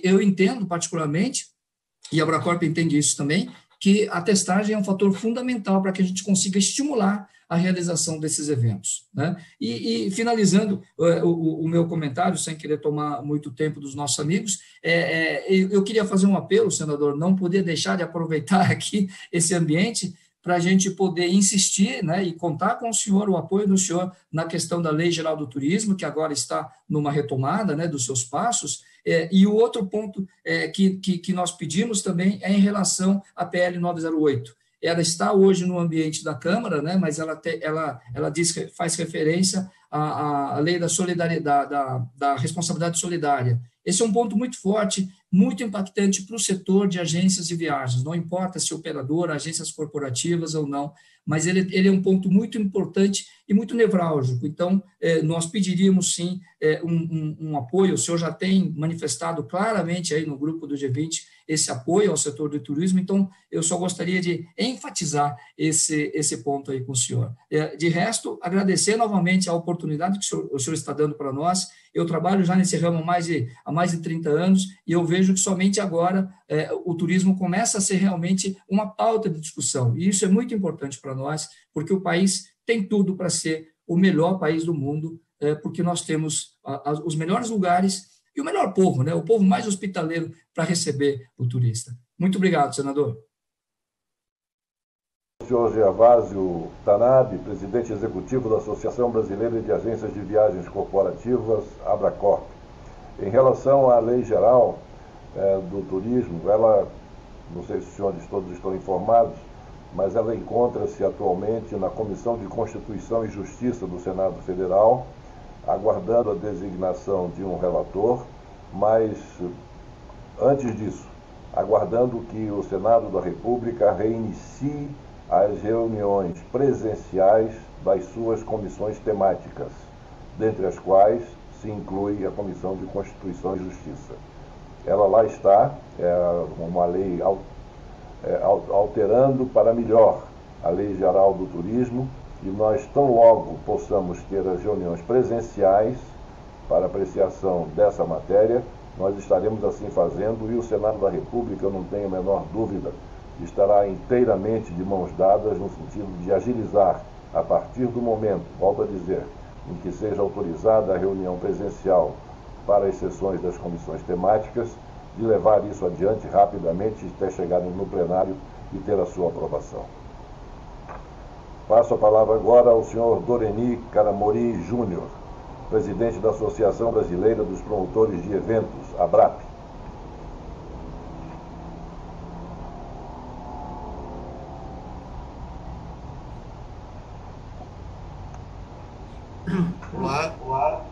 eu entendo particularmente, e a Abracorp entende isso também, que a testagem é um fator fundamental para que a gente consiga estimular a realização desses eventos, né? E finalizando o meu comentário, sem querer tomar muito tempo dos nossos amigos, eu queria fazer um apelo, senador, não poder deixar de aproveitar aqui esse ambiente para a gente poder insistir, né, e contar com o senhor, o apoio do senhor na questão da Lei Geral do Turismo, que agora está numa retomada, né, dos seus passos, e o outro ponto que nós pedimos também é em relação à PL 908. Ela está hoje no ambiente da Câmara, né, mas ela faz referência à lei da solidariedade, da responsabilidade solidária. Esse é um ponto muito forte, muito impactante para o setor de agências de viagens, não importa se operador, agências corporativas ou não, mas ele é um ponto muito importante e muito nevrálgico. Então, nós pediríamos, sim, um apoio. O senhor já tem manifestado claramente aí no grupo do G20 esse apoio ao setor do turismo, então eu só gostaria de enfatizar esse ponto aí com o senhor. De resto, agradecer novamente a oportunidade que o senhor está dando para nós. Eu trabalho já nesse ramo há mais de 30 anos e eu vejo que somente agora o turismo começa a ser realmente uma pauta de discussão. E isso é muito importante para nós, porque o país tem tudo para ser o melhor país do mundo, porque nós temos os melhores lugares e o melhor povo, né? O povo mais hospitaleiro para receber o turista. Muito obrigado, senador. Senhor Gervásio Tanabe, presidente executivo da Associação Brasileira de Agências de Viagens Corporativas, Abracorp. Em relação à lei geral do turismo, ela, não sei se os senhores todos estão informados, mas ela encontra-se atualmente na Comissão de Constituição e Justiça do Senado Federal, aguardando a designação de um relator, mas, antes disso, aguardando que o Senado da República reinicie as reuniões presenciais das suas comissões temáticas, dentre as quais se inclui a Comissão de Constituição e Justiça. Ela lá está, é uma lei alterando para melhor a Lei Geral do Turismo, e nós tão logo possamos ter as reuniões presenciais para apreciação dessa matéria, nós estaremos assim fazendo, e o Senado da República, eu não tenho a menor dúvida, estará inteiramente de mãos dadas no sentido de agilizar, a partir do momento, volto a dizer, em que seja autorizada a reunião presencial para as sessões das comissões temáticas, de levar isso adiante rapidamente até chegarem no plenário e ter a sua aprovação. Passo a palavra agora ao senhor Doreni Caramori Júnior, presidente da Associação Brasileira dos Promotores de Eventos, ABRAP. Olá.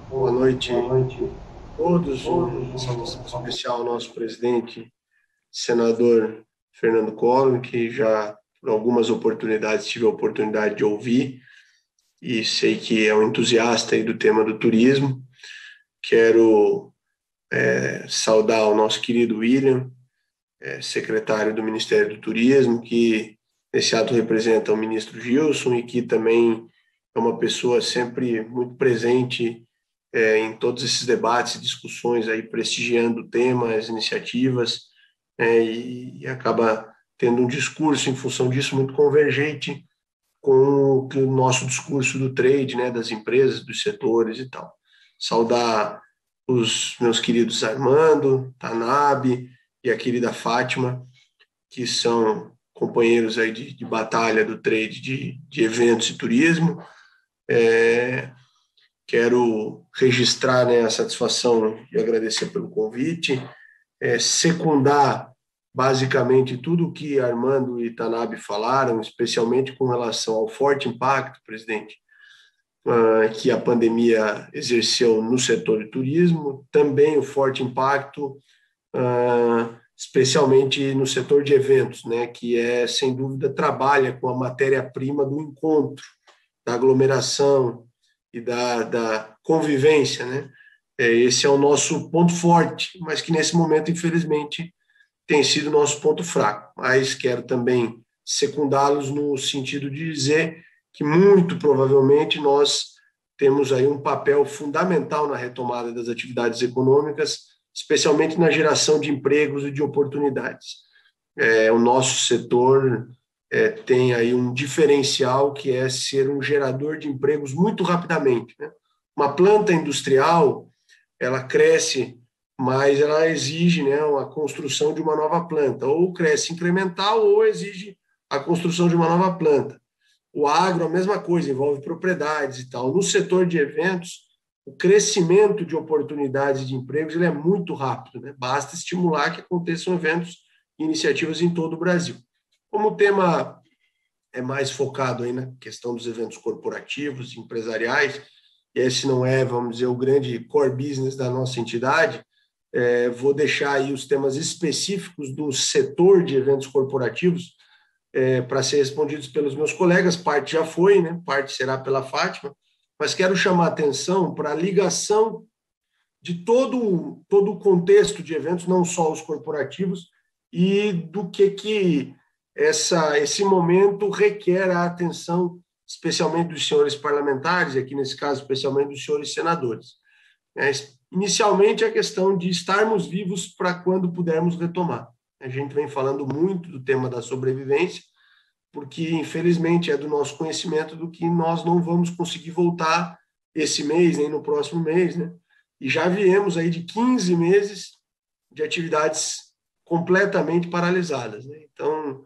Boa noite a todos. Uma saudação especial ao nosso presidente, senador Fernando Collor, que já por algumas oportunidades tive a oportunidade de ouvir e sei que é um entusiasta aí do tema do turismo. Quero saudar o nosso querido William, secretário do Ministério do Turismo, que nesse ato representa o ministro Gilson e que também é uma pessoa sempre muito presente em todos esses debates e discussões, aí, prestigiando o tema, as iniciativas, e acaba tendo um discurso, em função disso, muito convergente com o nosso discurso do trade, né, das empresas, dos setores e tal. Saudar os meus queridos Armando, Tanabe e a querida Fátima, que são companheiros aí de batalha do trade de eventos e turismo. Quero registrar, né, a satisfação e agradecer pelo convite, secundar basicamente tudo o que Armando e Tanabe falaram, especialmente com relação ao forte impacto, presidente, que a pandemia exerceu no setor de turismo, também o forte impacto, especialmente no setor de eventos, né, que sem dúvida, trabalha com a matéria-prima do encontro, da aglomeração e da convivência, né? Esse é o nosso ponto forte, mas que nesse momento, infelizmente, tem sido o nosso ponto fraco. Mas quero também secundá-los no sentido de dizer que, muito provavelmente, nós temos aí um papel fundamental na retomada das atividades econômicas, especialmente na geração de empregos e de oportunidades. O nosso setor tem aí um diferencial que é ser um gerador de empregos muito rapidamente, né? Uma planta industrial, ela cresce, mas ela exige, né, a construção de uma nova planta, ou cresce incremental ou exige a construção de uma nova planta. O agro, a mesma coisa, envolve propriedades e tal. No setor de eventos, o crescimento de oportunidades de empregos ele é muito rápido, né? Basta estimular que aconteçam eventos e iniciativas em todo o Brasil. Como o tema é mais focado aí na questão dos eventos corporativos, empresariais, e esse não é, vamos dizer, o grande core business da nossa entidade, vou deixar aí os temas específicos do setor de eventos corporativos para ser respondidos pelos meus colegas. Parte já foi, né? Parte será pela Fátima, mas quero chamar a atenção para a ligação de todo o contexto de eventos, não só os corporativos, e do que esse momento requer a atenção, especialmente dos senhores parlamentares, e aqui nesse caso, especialmente dos senhores senadores. Inicialmente, a questão de estarmos vivos para quando pudermos retomar. A gente vem falando muito do tema da sobrevivência, porque, infelizmente, é do nosso conhecimento do que nós não vamos conseguir voltar esse mês, nem no próximo mês, né? E já viemos aí de 15 meses de atividades completamente paralisadas, né? Então,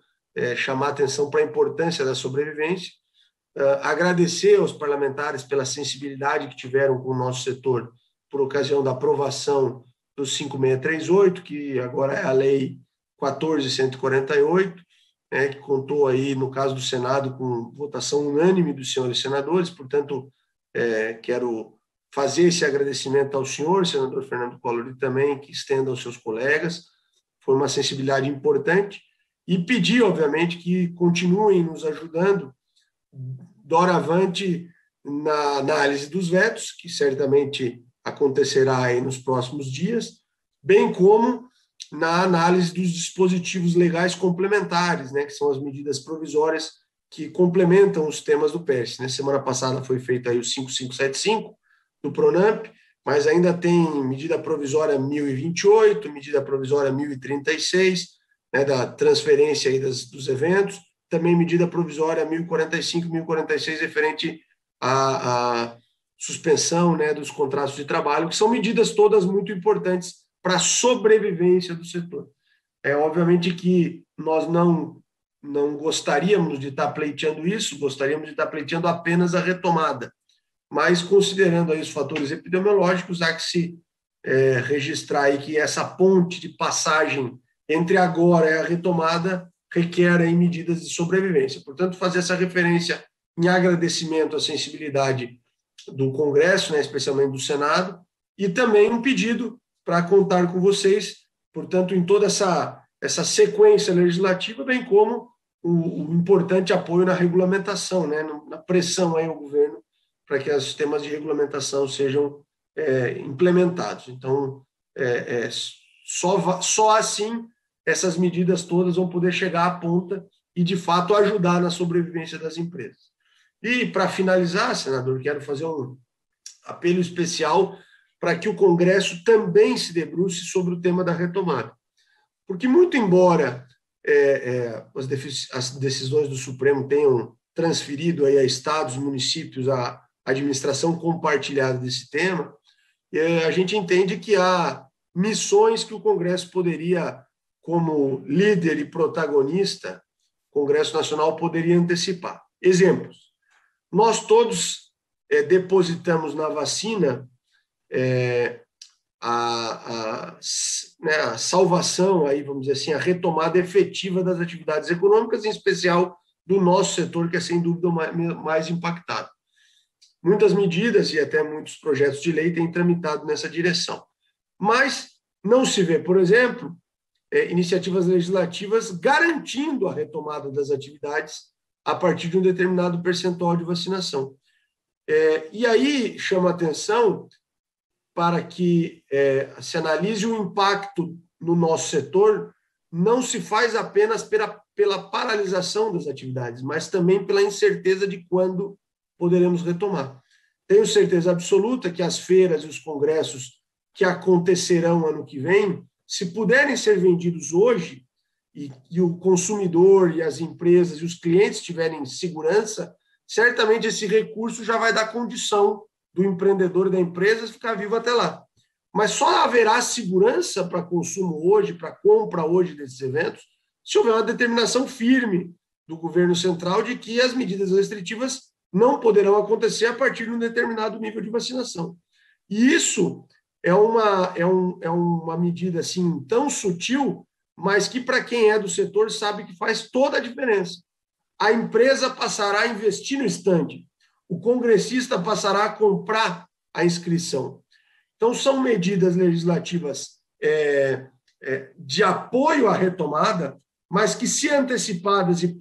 chamar atenção para a importância da sobrevivência, agradecer aos parlamentares pela sensibilidade que tiveram com o nosso setor por ocasião da aprovação do 5638, que agora é a lei 14.148, né, que contou aí, no caso do Senado, com votação unânime dos senhores senadores. Portanto, quero fazer esse agradecimento ao senhor, senador Fernando Collor, e também que estenda aos seus colegas. Foi uma sensibilidade importante. E pedir, obviamente, que continuem nos ajudando doravante na análise dos vetos, que certamente acontecerá aí nos próximos dias, bem como na análise dos dispositivos legais complementares, né, que são as medidas provisórias que complementam os temas do PERSE. Na semana passada foi feito aí o 5575 do PRONAMP, mas ainda tem medida provisória 1028, medida provisória 1036, né, da transferência aí dos eventos, também medida provisória 1045 e 1046 referente à suspensão, né, dos contratos de trabalho, que são medidas todas muito importantes para a sobrevivência do setor. Obviamente que nós não gostaríamos de estar pleiteando isso, gostaríamos de estar pleiteando apenas a retomada, mas considerando aí os fatores epidemiológicos, há que se registrar aí que essa ponte de passagem entre agora e a retomada requer aí medidas de sobrevivência. Portanto, fazer essa referência em agradecimento à sensibilidade do Congresso, né, especialmente do Senado, e também um pedido para contar com vocês, portanto, em toda essa sequência legislativa, bem como o importante apoio na regulamentação, né, na pressão aí ao governo para que os temas de regulamentação sejam implementados. Então, só assim essas medidas todas vão poder chegar à ponta e, de fato, ajudar na sobrevivência das empresas. E, para finalizar, senador, quero fazer um apelo especial para que o Congresso também se debruce sobre o tema da retomada. Porque, muito embora as decisões do Supremo tenham transferido aí a estados, municípios, a administração compartilhada desse tema, a gente entende que há missões que o Congresso poderia, como líder e protagonista, o Congresso Nacional poderia antecipar. Exemplos. Nós todos depositamos na vacina a salvação, aí, vamos dizer assim, a retomada efetiva das atividades econômicas, em especial do nosso setor, que é, sem dúvida, mais impactado. Muitas medidas e até muitos projetos de lei têm tramitado nessa direção. Mas não se vê, por exemplo, iniciativas legislativas garantindo a retomada das atividades a partir de um determinado percentual de vacinação. E aí chama atenção para que se analise o impacto no nosso setor, não se faz apenas pela paralisação das atividades, mas também pela incerteza de quando poderemos retomar. Tenho certeza absoluta que as feiras e os congressos que acontecerão ano que vem, se puderem ser vendidos hoje, e o consumidor e as empresas e os clientes tiverem segurança, certamente esse recurso já vai dar condição do empreendedor e da empresa ficar vivo até lá. Mas só haverá segurança para consumo hoje, para compra hoje desses eventos, se houver uma determinação firme do governo central de que as medidas restritivas não poderão acontecer a partir de um determinado nível de vacinação. E isso é uma medida assim tão sutil, mas que, para quem é do setor, sabe que faz toda a diferença. A empresa passará a investir no estande, o congressista passará a comprar a inscrição. Então, são medidas legislativas de apoio à retomada, mas que, se antecipadas e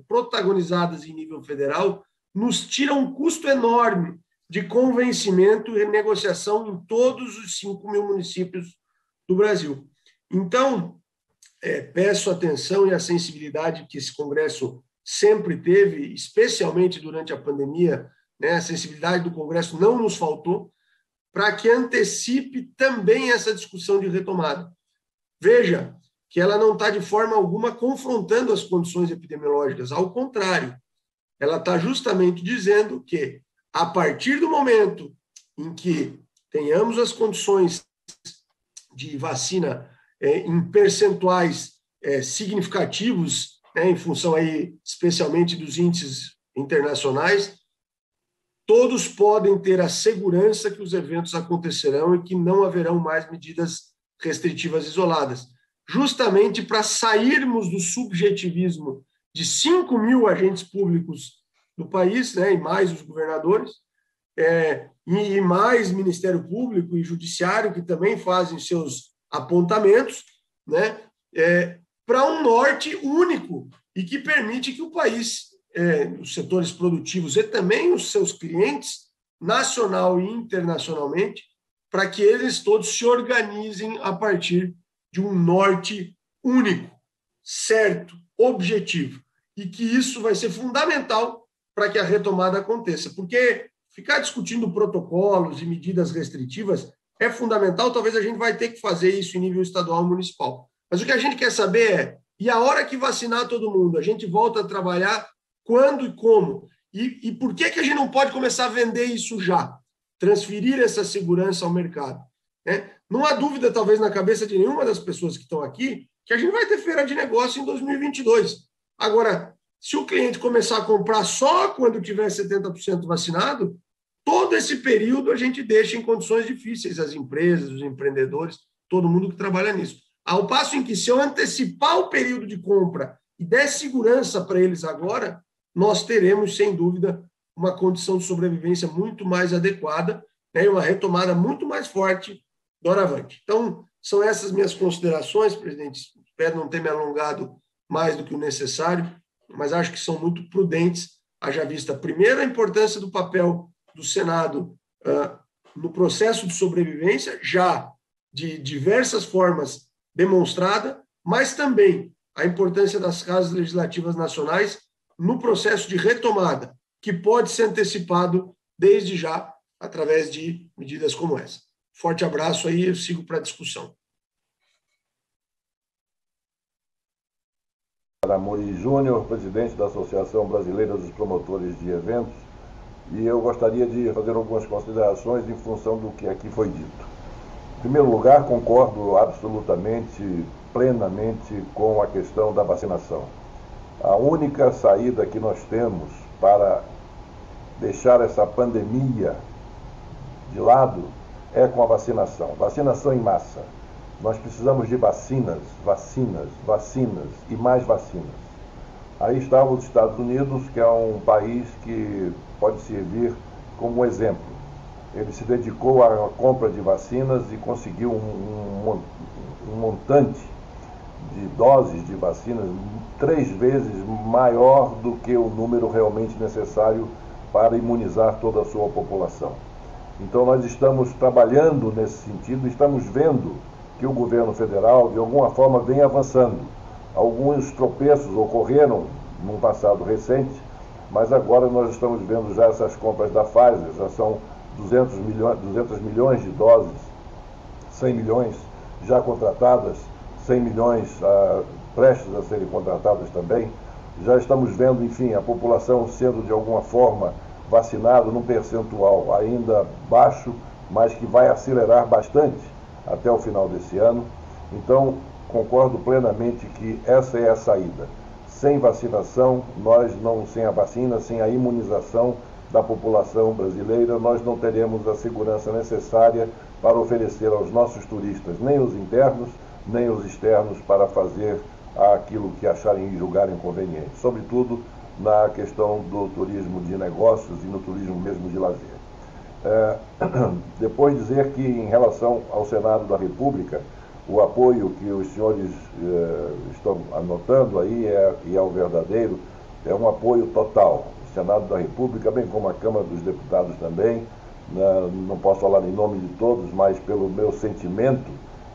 protagonizadas em nível federal, nos tiram um custo enorme de convencimento e negociação em todos os 5.000 municípios do Brasil. Então, peço atenção e a sensibilidade que esse Congresso sempre teve, especialmente durante a pandemia, né, a sensibilidade do Congresso não nos faltou, para que antecipe também essa discussão de retomada. Veja que ela não está de forma alguma confrontando as condições epidemiológicas, ao contrário, ela está justamente dizendo que, a partir do momento em que tenhamos as condições de vacina em percentuais significativos, né, em função aí, especialmente dos índices internacionais, todos podem ter a segurança que os eventos acontecerão e que não haverão mais medidas restritivas isoladas, justamente para sairmos do subjetivismo de 5 mil agentes públicos do país, né, e mais os governadores, e mais Ministério Público e Judiciário, que também fazem seus apontamentos, né, para um norte único e que permite que o país, os setores produtivos e também os seus clientes, nacional e internacionalmente, para que eles todos se organizem a partir de um norte único, certo, objetivo, e que isso vai ser fundamental para que a retomada aconteça, porque ficar discutindo protocolos e medidas restritivas é fundamental, talvez a gente vai ter que fazer isso em nível estadual e municipal. Mas o que a gente quer saber e a hora que vacinar todo mundo, a gente volta a trabalhar quando e como? E por que a gente não pode começar a vender isso já? Transferir essa segurança ao mercado, né? Não há dúvida, talvez, na cabeça de nenhuma das pessoas que estão aqui, que a gente vai ter feira de negócio em 2022. Agora, se o cliente começar a comprar só quando tiver 70% vacinado, todo esse período a gente deixa em condições difíceis as empresas, os empreendedores, todo mundo que trabalha nisso. Ao passo em que, se eu antecipar o período de compra e der segurança para eles agora, nós teremos, sem dúvida, uma condição de sobrevivência muito mais adequada, né, e uma retomada muito mais forte doravante. Então, são essas minhas considerações, presidente. Espero não ter me alongado mais do que o necessário, mas acho que são muito prudentes, haja vista, primeiro, a importância do papel do Senado no processo de sobrevivência, já de diversas formas demonstrada, mas também a importância das casas legislativas nacionais no processo de retomada, que pode ser antecipado desde já através de medidas como essa. Forte abraço aí, eu sigo para a discussão. Aramuri Júnior, presidente da Associação Brasileira dos Promotores de Eventos, e eu gostaria de fazer algumas considerações em função do que aqui foi dito. Em primeiro lugar, concordo absolutamente, plenamente com a questão da vacinação. A única saída que nós temos para deixar essa pandemia de lado é com a vacinação. Vacinação em massa. Nós precisamos de vacinas, vacinas, vacinas e mais vacinas. Aí está os Estados Unidos, que é um país que pode servir como exemplo. Ele se dedicou à compra de vacinas e conseguiu um montante de doses de vacinas 3 vezes maior do que o número realmente necessário para imunizar toda a sua população. Então, nós estamos trabalhando nesse sentido, estamos vendo que o governo federal, de alguma forma, vem avançando. Alguns tropeços ocorreram num passado recente, mas agora nós estamos vendo já essas compras da Pfizer, já são 200 milhões de doses, 100 milhões já contratadas, 100 milhões prestes a serem contratadas também. Já estamos vendo, enfim, a população sendo de alguma forma vacinada num percentual ainda baixo, mas que vai acelerar bastante até o final desse ano. Então, concordo plenamente que essa é a saída. Sem vacinação, sem a vacina, sem a imunização da população brasileira, nós não teremos a segurança necessária para oferecer aos nossos turistas, nem os internos, nem os externos, para fazer aquilo que acharem e julgarem conveniente, sobretudo na questão do turismo de negócios e no turismo mesmo de lazer. Depois dizer que, em relação ao Senado da República, o apoio que os senhores estão anotando aí e é o verdadeiro, é um apoio total. O Senado da República, bem como a Câmara dos Deputados também, não posso falar em nome de todos, mas pelo meu sentimento,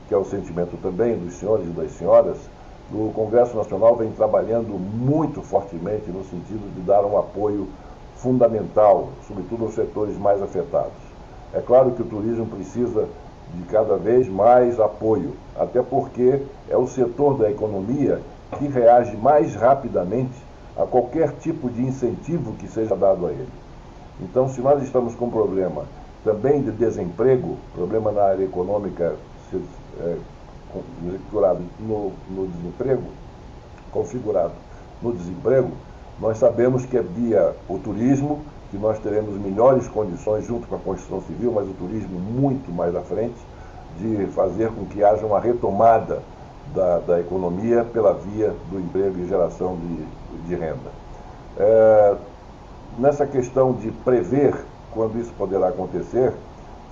que é o sentimento também dos senhores e das senhoras, o Congresso Nacional vem trabalhando muito fortemente no sentido de dar um apoio fundamental, sobretudo aos setores mais afetados. É claro que o turismo precisa de cada vez mais apoio, até porque é o setor da economia que reage mais rapidamente a qualquer tipo de incentivo que seja dado a ele. Então, se nós estamos com um problema também de desemprego, problema na área econômica configurado no desemprego, nós sabemos que é via o turismo que nós teremos melhores condições, junto com a construção civil, mas o turismo muito mais à frente, de fazer com que haja uma retomada da economia pela via do emprego e geração de renda. Nessa questão de prever quando isso poderá acontecer,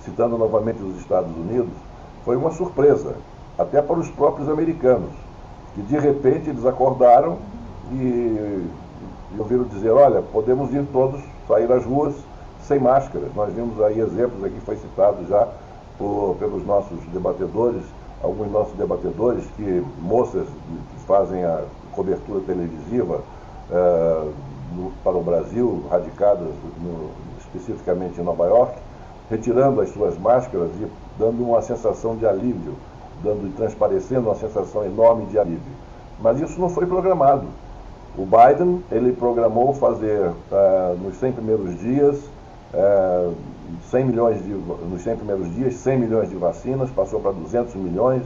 citando novamente os Estados Unidos, foi uma surpresa, até para os próprios americanos, que de repente eles acordaram e ouviram dizer, olha, podemos ir todos sair às ruas sem máscaras. Nós vimos aí exemplos, aqui foi citado já pelos nossos debatedores, alguns nossos debatedores, que moças que fazem a cobertura televisiva para o Brasil, radicadas especificamente em Nova York, retirando as suas máscaras e dando uma sensação de alívio, transparecendo uma sensação enorme de alívio. Mas isso não foi programado. O Biden, ele programou fazer nos 100 primeiros dias, 100 milhões de vacinas, passou para 200 milhões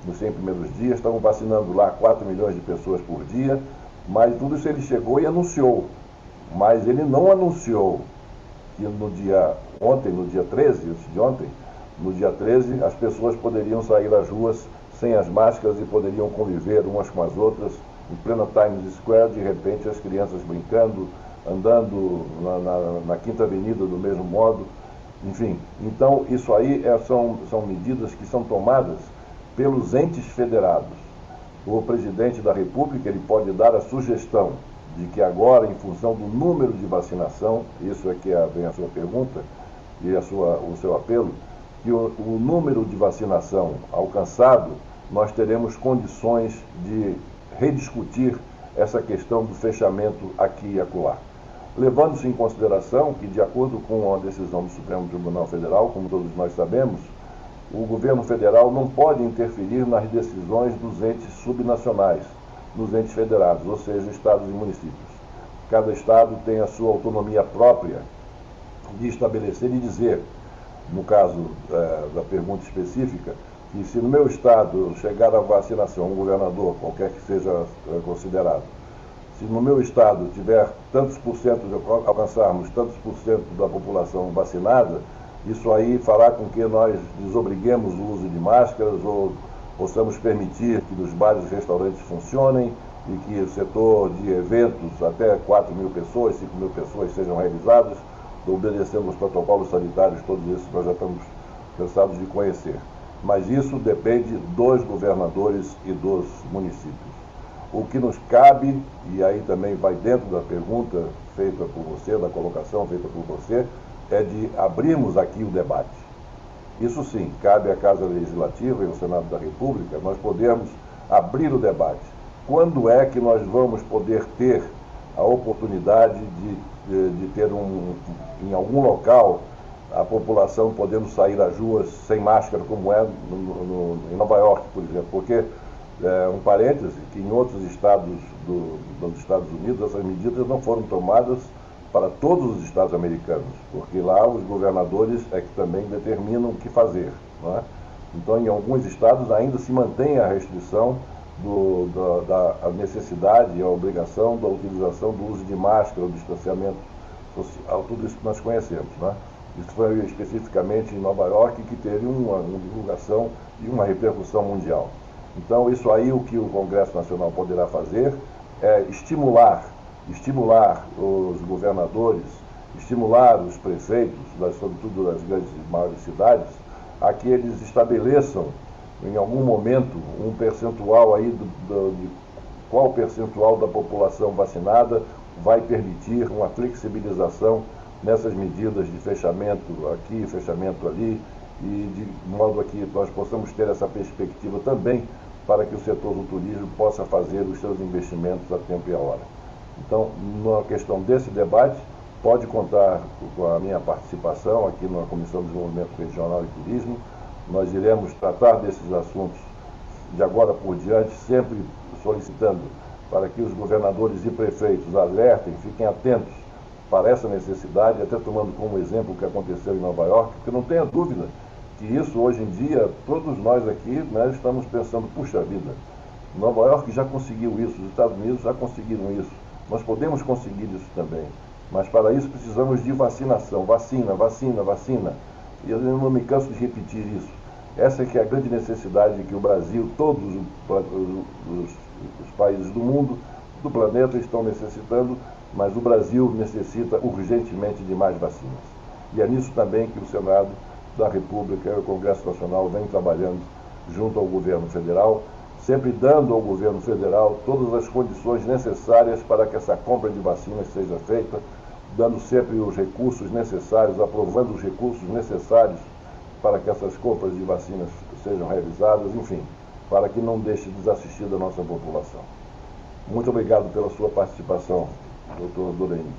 nos 100 primeiros dias, estavam vacinando lá 4 milhões de pessoas por dia, mas tudo isso ele chegou e anunciou. Mas ele não anunciou que no dia 13, antes de ontem, no dia 13, as pessoas poderiam sair às ruas sem as máscaras e poderiam conviver umas com as outras, em plena Times Square, de repente as crianças brincando, andando na Quinta Avenida do mesmo modo, enfim. Então, isso aí são medidas que são tomadas pelos entes federados. O presidente da República, ele pode dar a sugestão de que agora, em função do número de vacinação, isso é que vem a sua pergunta e o seu apelo, que o número de vacinação alcançado, nós teremos condições de rediscutir essa questão do fechamento aqui e acolá. Levando-se em consideração que, de acordo com a decisão do Supremo Tribunal Federal, como todos nós sabemos, o governo federal não pode interferir nas decisões dos entes subnacionais, nos entes federados, ou seja, estados e municípios. Cada estado tem a sua autonomia própria de estabelecer e dizer, no caso da pergunta específica, que se no meu estado chegar a vacinação, um governador, qualquer que seja considerado, se no meu estado tiver tantos por cento, alcançarmos tantos por cento da população vacinada, isso aí fará com que nós desobriguemos o uso de máscaras ou possamos permitir que os bares e restaurantes funcionem e que o setor de eventos, até 4 mil pessoas, 5 mil pessoas sejam realizados, obedecendo os protocolos sanitários, todos esses nós já estamos cansados de conhecer. Mas isso depende dos governadores e dos municípios. O que nos cabe, e aí também vai dentro da pergunta feita por você, da colocação feita por você, é de abrirmos aqui o debate. Isso sim, cabe à Casa Legislativa e ao Senado da República nós podermos abrir o debate. Quando é que nós vamos poder ter a oportunidade de ter em algum local a população podendo sair às ruas sem máscara, como é em Nova York, por exemplo? Porque, um parêntese, que em outros estados dos Estados Unidos essas medidas não foram tomadas para todos os estados americanos, porque lá os governadores é que também determinam o que fazer, não é? Então, em alguns estados ainda se mantém a restrição da necessidade e a obrigação da utilização do uso de máscara, o distanciamento social, tudo isso que nós conhecemos, não é? Isso foi especificamente em Nova York, que teve uma divulgação e uma repercussão mundial. Então, isso aí, o que o Congresso Nacional poderá fazer é estimular os governadores, estimular os prefeitos, sobretudo das grandes e maiores cidades, a que eles estabeleçam, em algum momento, um percentual aí de qual percentual da população vacinada vai permitir uma flexibilização nessas medidas de fechamento aqui, fechamento ali, e de modo a que nós possamos ter essa perspectiva também para que o setor do turismo possa fazer os seus investimentos a tempo e a hora. Então, na questão desse debate, pode contar com a minha participação aqui na Comissão de Desenvolvimento Regional e Turismo. Nós iremos tratar desses assuntos de agora por diante, sempre solicitando para que os governadores e prefeitos alertem, fiquem atentos para essa necessidade, até tomando como exemplo o que aconteceu em Nova York, porque não tenha dúvida que isso, hoje em dia, todos nós aqui, né, estamos pensando, puxa vida, Nova York já conseguiu isso, os Estados Unidos já conseguiram isso, nós podemos conseguir isso também, mas para isso precisamos de vacinação, vacina. E eu não me canso de repetir isso. Essa é que é a grande necessidade que o Brasil, todos os países do mundo, do planeta, estão necessitando, mas o Brasil necessita urgentemente de mais vacinas. E é nisso também que o Senado da República e o Congresso Nacional vem trabalhando junto ao governo federal, sempre dando ao governo federal todas as condições necessárias para que essa compra de vacinas seja feita, dando sempre os recursos necessários, aprovando os recursos necessários para que essas compras de vacinas sejam realizadas, enfim, para que não deixe desassistida a nossa população. Muito obrigado pela sua participação, doutor Doreni.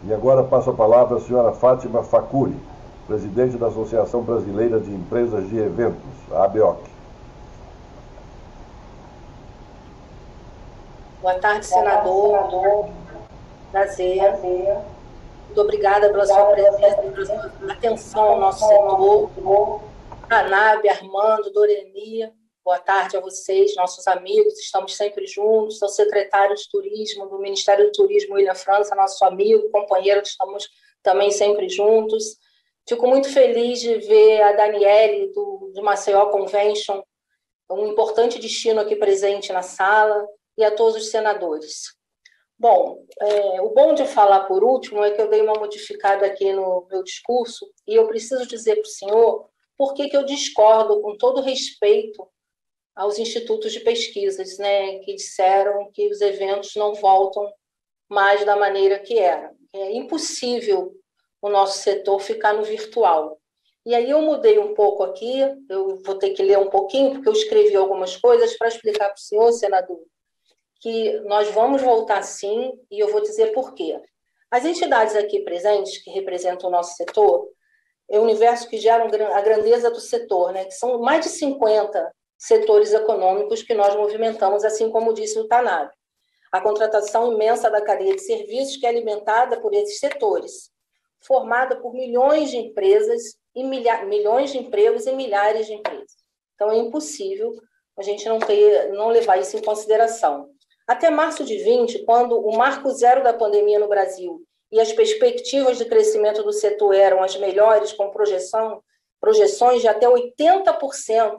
E agora passo a palavra à senhora Fátima Facuri, presidente da Associação Brasileira de Empresas de Eventos, a ABEOC. Boa tarde, senador. Prazer. Muito obrigada pela sua presença e pela sua atenção ao nosso setor. Anab, Armando, Doreni, boa tarde a vocês, nossos amigos, estamos sempre juntos. Ao secretário de Turismo do Ministério do Turismo, William França, nosso amigo, companheiro, estamos também sempre juntos. Fico muito feliz de ver a Daniele, do Maceió Convention, um importante destino aqui presente na sala, e a todos os senadores. Bom, o bom de falar por último é que eu dei uma modificada aqui no meu discurso, e eu preciso dizer para o senhor por que eu discordo, com todo respeito, aos institutos de pesquisas, né, que disseram que os eventos não voltam mais da maneira que era. É impossível o nosso setor ficar no virtual. E aí eu mudei um pouco aqui, eu vou ter que ler um pouquinho, porque eu escrevi algumas coisas para explicar para o senhor, senador, que nós vamos voltar sim, e eu vou dizer por quê. As entidades aqui presentes, que representam o nosso setor, é o universo que gera a grandeza do setor, né, que são mais de 50 setores econômicos que nós movimentamos, assim como disse o Tanab. A contratação imensa da cadeia de serviços que é alimentada por esses setores, formada por milhões de empresas, e milhões de empregos e milhares de empresas. Então, é impossível a gente não levar isso em consideração. Até março de 20, quando o marco zero da pandemia no Brasil e as perspectivas de crescimento do setor eram as melhores, com projeções de até 80%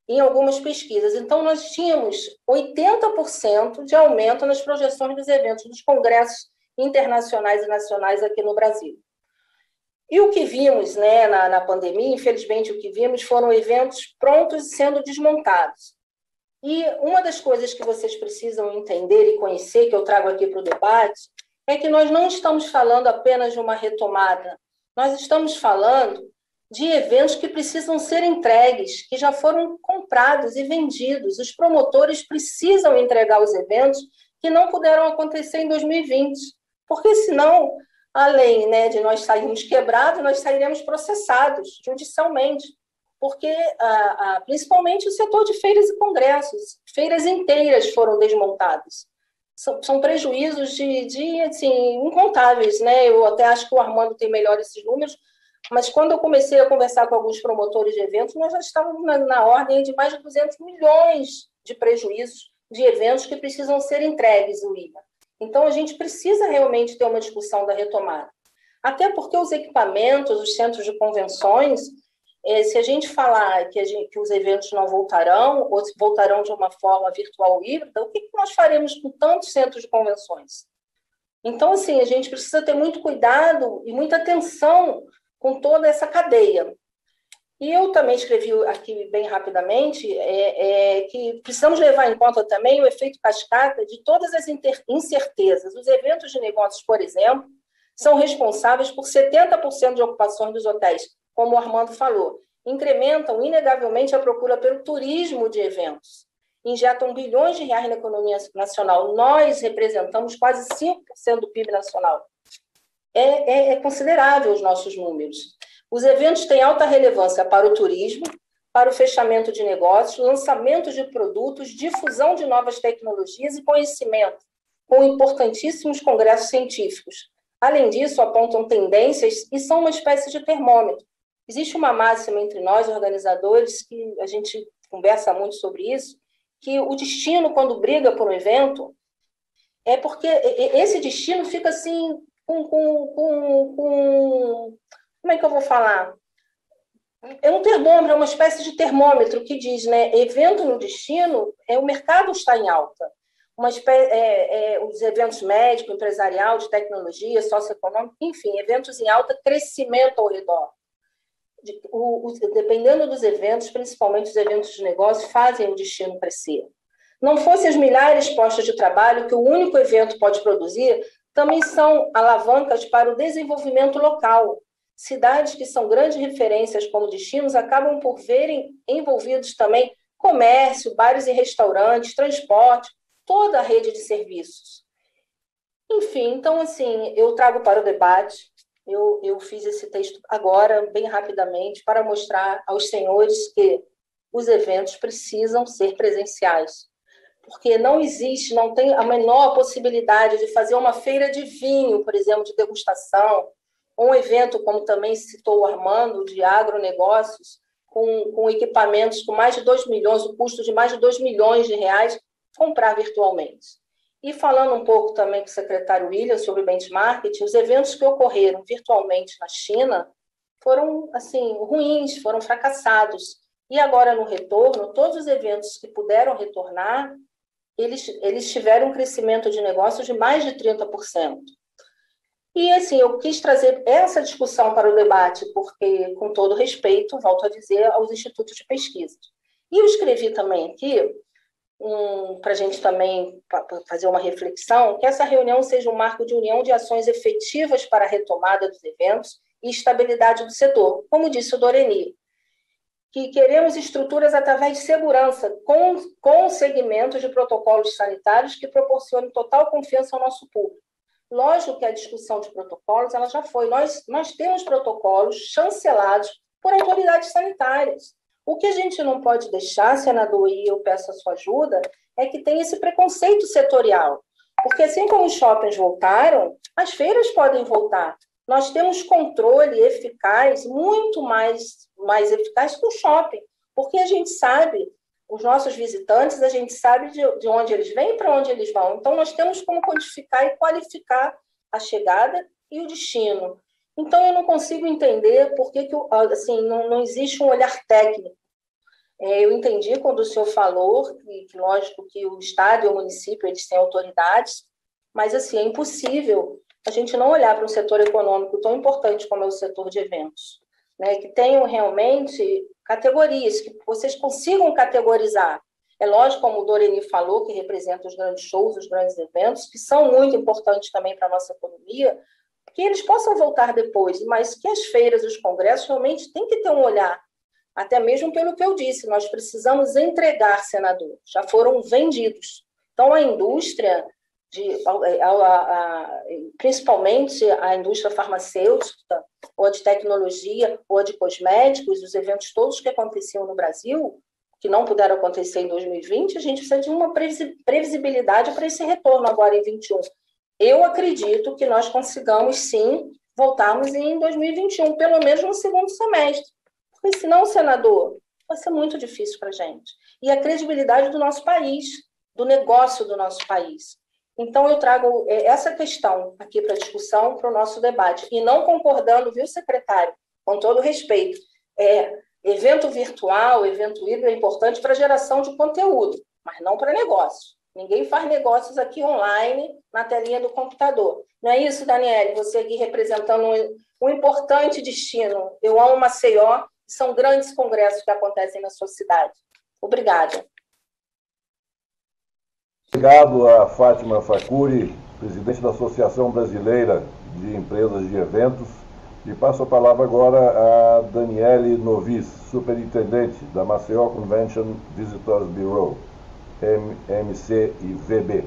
em algumas pesquisas. Então, nós tínhamos 80% de aumento nas projeções dos eventos, dos congressos internacionais e nacionais aqui no Brasil. E o que vimos, né, na pandemia, infelizmente, o que vimos foram eventos prontos e sendo desmontados. E uma das coisas que vocês precisam entender e conhecer, que eu trago aqui para o debate, é que nós não estamos falando apenas de uma retomada, nós estamos falando de eventos que precisam ser entregues, que já foram comprados e vendidos. Os promotores precisam entregar os eventos que não puderam acontecer em 2020, porque senão, além, né, de nós sairmos quebrados, nós sairemos processados judicialmente, porque principalmente o setor de feiras e congressos, feiras inteiras foram desmontadas. São prejuízos assim, incontáveis, né? Eu até acho que o Armando tem melhor esses números, mas quando eu comecei a conversar com alguns promotores de eventos, nós já estávamos na ordem de mais de 200 milhões de prejuízos de eventos que precisam ser entregues, William. Então, a gente precisa realmente ter uma discussão da retomada. Até porque os equipamentos, os centros de convenções, se a gente falar que os eventos não voltarão, ou se voltarão de uma forma virtual ou híbrida, o que nós faremos com tantos centros de convenções? Então, assim, a gente precisa ter muito cuidado e muita atenção com toda essa cadeia. E eu também escrevi aqui bem rapidamente que precisamos levar em conta também o efeito cascata de todas as incertezas. Os eventos de negócios, por exemplo, são responsáveis por 70% de ocupações dos hotéis, como o Armando falou. Incrementam inegavelmente a procura pelo turismo de eventos. Injetam bilhões de reais na economia nacional. Nós representamos quase 5% do PIB nacional. É considerável os nossos números. Os eventos têm alta relevância para o turismo, para o fechamento de negócios, lançamento de produtos, difusão de novas tecnologias e conhecimento, com importantíssimos congressos científicos. Além disso, apontam tendências e são uma espécie de termômetro. Existe uma máxima entre nós, organizadores, que a gente conversa muito sobre isso, que o destino, quando briga por um evento, é porque esse destino fica assim, como é que eu vou falar? é um termômetro, é uma espécie de termômetro que diz, né, evento no destino, o mercado está em alta. Os eventos médico, empresarial, de tecnologia, socioeconômico, enfim, eventos em alta, crescimento ao redor. Dependendo dos eventos, principalmente os eventos de negócio, fazem o destino crescer. Não fosse as milhares de postos de trabalho que o único evento pode produzir, também são alavancas para o desenvolvimento local. Cidades que são grandes referências como destinos acabam por verem envolvidos também comércio, bares e restaurantes, transporte, toda a rede de serviços. Enfim, então, assim, eu trago para o debate, eu fiz esse texto agora, bem rapidamente, para mostrar aos senhores que os eventos precisam ser presenciais, porque não tem a menor possibilidade de fazer uma feira de vinho, por exemplo, de degustação, ou um evento, como também citou o Armando, de agronegócios, com equipamentos com mais de 2 milhões, o custo de mais de 2 milhões de reais, comprar virtualmente. E falando um pouco também com o secretário William sobre benchmarking, os eventos que ocorreram virtualmente na China foram assim, ruins, foram fracassados. E agora, no retorno, todos os eventos que puderam retornar, eles tiveram um crescimento de negócios de mais de 30%. E, assim, eu quis trazer essa discussão para o debate, porque, com todo respeito, volto a dizer, aos institutos de pesquisa. E eu escrevi também aqui, para a gente também fazer uma reflexão, que essa reunião seja um marco de união de ações efetivas para a retomada dos eventos e estabilidade do setor, como disse o Doreni, que queremos estruturas através de segurança, com segmentos de protocolos sanitários que proporcionem total confiança ao nosso público. Lógico que a discussão de protocolos ela já foi. Nós temos protocolos chancelados por autoridades sanitárias. O que a gente não pode deixar, senador, e eu peço a sua ajuda, é que tem esse preconceito setorial. Porque assim como os shoppings voltaram, as feiras podem voltar. Nós temos controle eficaz, muito mais eficaz que o shopping, porque a gente sabe, os nossos visitantes, a gente sabe de onde eles vêm e para onde eles vão. Então, nós temos como codificar e qualificar a chegada e o destino. Então, eu não consigo entender por que assim, não existe um olhar técnico. Eu entendi quando o senhor falou, que lógico que o Estado e o município eles têm autoridades, mas assim, é impossível a gente não olhar para um setor econômico tão importante como é o setor de eventos, né, que tenham realmente categorias, que vocês consigam categorizar. É lógico, como o Doreni falou, que representa os grandes shows, os grandes eventos, que são muito importantes também para a nossa economia, que eles possam voltar depois, mas que as feiras, os congressos, realmente têm que ter um olhar, até mesmo pelo que eu disse, nós precisamos entregar, senador, já foram vendidos. Então, a indústria, principalmente a indústria farmacêutica, ou a de tecnologia, ou a de cosméticos, os eventos todos que aconteciam no Brasil, que não puderam acontecer em 2020, a gente precisa de uma previsibilidade para esse retorno agora em 2021. Eu acredito que nós consigamos, sim, voltarmos em 2021, pelo menos no segundo semestre. Porque senão, senador, vai ser muito difícil para a gente. E a credibilidade do nosso país, do negócio do nosso país. Então, eu trago essa questão aqui para discussão, para o nosso debate. E não concordando, viu, secretário, com todo respeito, evento virtual, evento híbrido é importante para geração de conteúdo, mas não para negócio. Ninguém faz negócios aqui online, na telinha do computador. Não é isso, Daniele? Você aqui representando um importante destino. Eu amo Maceió, são grandes congressos que acontecem na sua cidade. Obrigada. Obrigado a Fátima Facuri, presidente da Associação Brasileira de Empresas de Eventos. E passo a palavra agora a Daniele Novis, superintendente da Maceió Convention Visitors Bureau, MCIVB.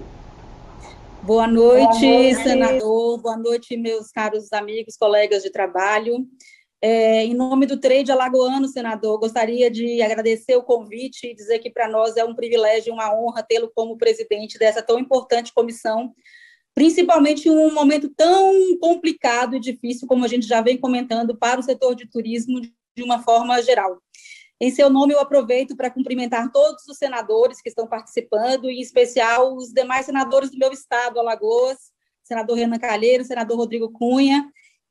Boa noite, senador. Boa noite, meus caros amigos, colegas de trabalho. Em nome do Trade Alagoano, senador, gostaria de agradecer o convite e dizer que para nós é um privilégio e uma honra tê-lo como presidente dessa tão importante comissão, principalmente em um momento tão complicado e difícil, como a gente já vem comentando, para o setor de turismo de uma forma geral. Em seu nome, eu aproveito para cumprimentar todos os senadores que estão participando, e em especial os demais senadores do meu estado, Alagoas, senador Renan Calheiros, senador Rodrigo Cunha,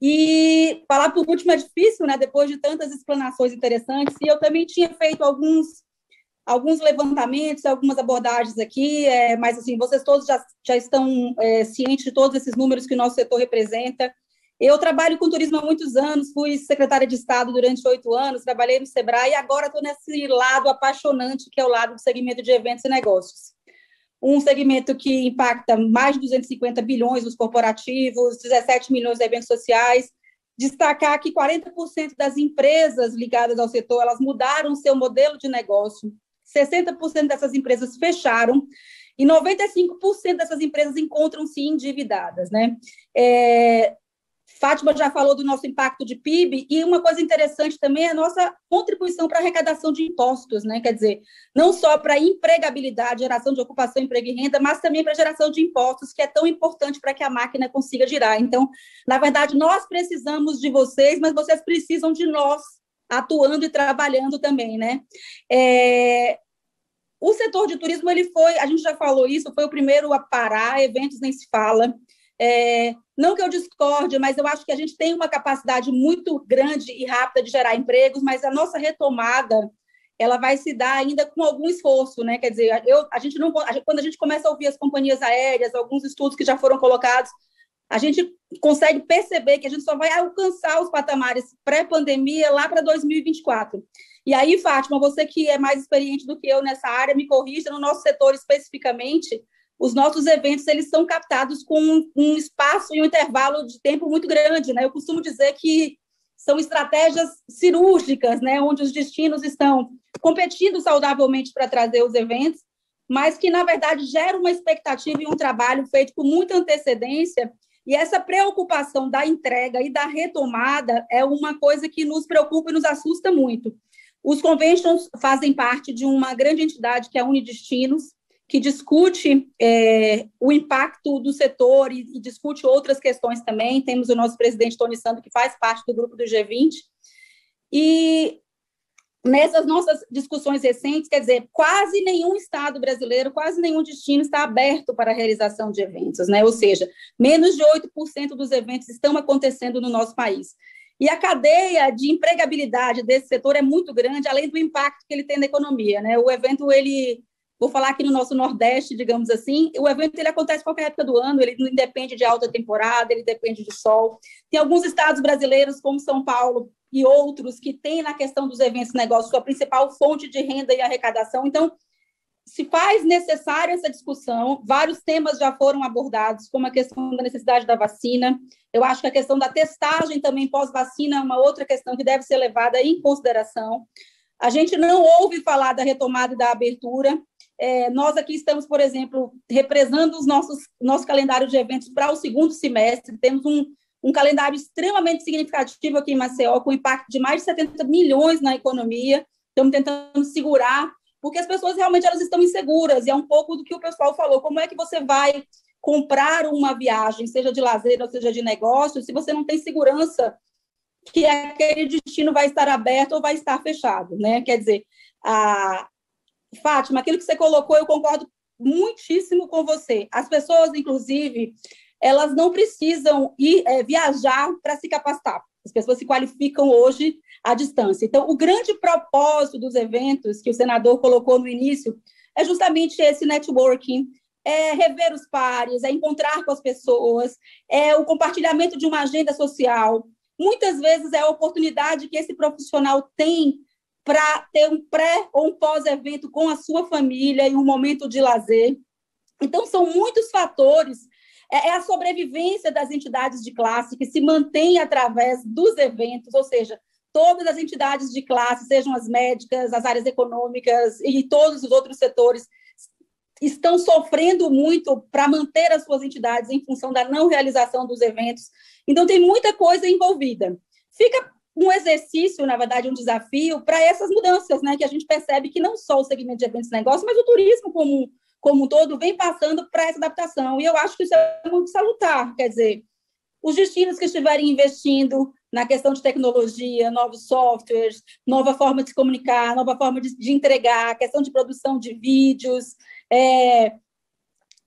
E falar por último é difícil, né, depois de tantas explanações interessantes, e eu também tinha feito alguns levantamentos, algumas abordagens aqui, mas assim, vocês todos já estão cientes de todos esses números que o nosso setor representa. Eu trabalho com turismo há muitos anos, fui secretária de Estado durante 8 anos, trabalhei no Sebrae e agora estou nesse lado apaixonante, que é o lado do segmento de eventos e negócios. Um segmento que impacta mais de 250 bilhões nos corporativos, 17 milhões de eventos sociais. Destacar que 40% das empresas ligadas ao setor, elas mudaram seu modelo de negócio, 60% dessas empresas fecharam e 95% dessas empresas encontram-se endividadas, né? Fátima já falou do nosso impacto de PIB, e uma coisa interessante também é a nossa contribuição para a arrecadação de impostos, né? Quer dizer, não só para a empregabilidade, geração de ocupação, emprego e renda, mas também para a geração de impostos, que é tão importante para que a máquina consiga girar. Então, na verdade, nós precisamos de vocês, mas vocês precisam de nós, atuando e trabalhando também, né? O setor de turismo, ele foi, a gente já falou isso, foi o primeiro a parar, eventos nem se fala. Não que eu discorde, mas eu acho que a gente tem uma capacidade muito grande e rápida de gerar empregos, mas a nossa retomada, ela vai se dar ainda com algum esforço, né? Quer dizer, quando a gente começa a ouvir as companhias aéreas, alguns estudos que já foram colocados, a gente consegue perceber que a gente só vai alcançar os patamares pré-pandemia lá para 2024. E aí, Fátima, você que é mais experiente do que eu nessa área, me corrija, no nosso setor especificamente, os nossos eventos, eles são captados com um espaço e um intervalo de tempo muito grande, né? Eu costumo dizer que são estratégias cirúrgicas, né? Onde os destinos estão competindo saudavelmente para trazer os eventos, mas que, na verdade, gera uma expectativa e um trabalho feito com muita antecedência, e essa preocupação da entrega e da retomada é uma coisa que nos preocupa e nos assusta muito. Os conventions fazem parte de uma grande entidade que é a Unidestinos, que discute o impacto do setor e discute outras questões também. Temos o nosso presidente Tony Sando, que faz parte do grupo do G20. E nessas nossas discussões recentes, quer dizer, quase nenhum estado brasileiro, quase nenhum destino está aberto para a realização de eventos, né? Ou seja, menos de 8% dos eventos estão acontecendo no nosso país. E a cadeia de empregabilidade desse setor é muito grande, além do impacto que ele tem na economia, né? O evento, vou falar aqui no nosso Nordeste, digamos assim, o evento ele acontece em qualquer época do ano, ele não depende de alta temporada, ele depende de sol. Tem alguns estados brasileiros, como São Paulo e outros, que têm na questão dos eventos e negócios sua principal fonte de renda e arrecadação. Então, se faz necessária essa discussão, vários temas já foram abordados, como a questão da necessidade da vacina. Eu acho que a questão da testagem também pós-vacina é uma outra questão que deve ser levada em consideração. A gente não ouve falar da retomada e da abertura. Nós aqui estamos, por exemplo, represando nosso calendário de eventos para o segundo semestre. Temos um calendário extremamente significativo aqui em Maceió, com impacto de mais de 70 milhões na economia. Estamos tentando segurar, porque as pessoas realmente elas estão inseguras, e é um pouco do que o pessoal falou. Como é que você vai comprar uma viagem, seja de lazer ou seja de negócio, se você não tem segurança que aquele destino vai estar aberto ou vai estar fechado, né? Quer dizer, Fátima, aquilo que você colocou, eu concordo muitíssimo com você. As pessoas, inclusive, elas não precisam viajar para se capacitar. As pessoas se qualificam hoje à distância. Então, o grande propósito dos eventos que o senador colocou no início é justamente esse networking, rever os pares, encontrar com as pessoas, o compartilhamento de uma agenda social. Muitas vezes é a oportunidade que esse profissional tem para ter um pré ou um pós-evento com a sua família em um momento de lazer. Então, são muitos fatores. É a sobrevivência das entidades de classe que se mantém através dos eventos, ou seja, todas as entidades de classe, sejam as médicas, as áreas econômicas e todos os outros setores, estão sofrendo muito para manter as suas entidades em função da não realização dos eventos. Então, tem muita coisa envolvida. Fica um exercício, na verdade, um desafio para essas mudanças, né? Que a gente percebe que não só o segmento de eventos e negócios, mas o turismo como um todo vem passando para essa adaptação. E eu acho que isso é muito salutar. Quer dizer, os destinos que estiverem investindo na questão de tecnologia, novos softwares, nova forma de se comunicar, nova forma de entregar, a questão de produção de vídeos,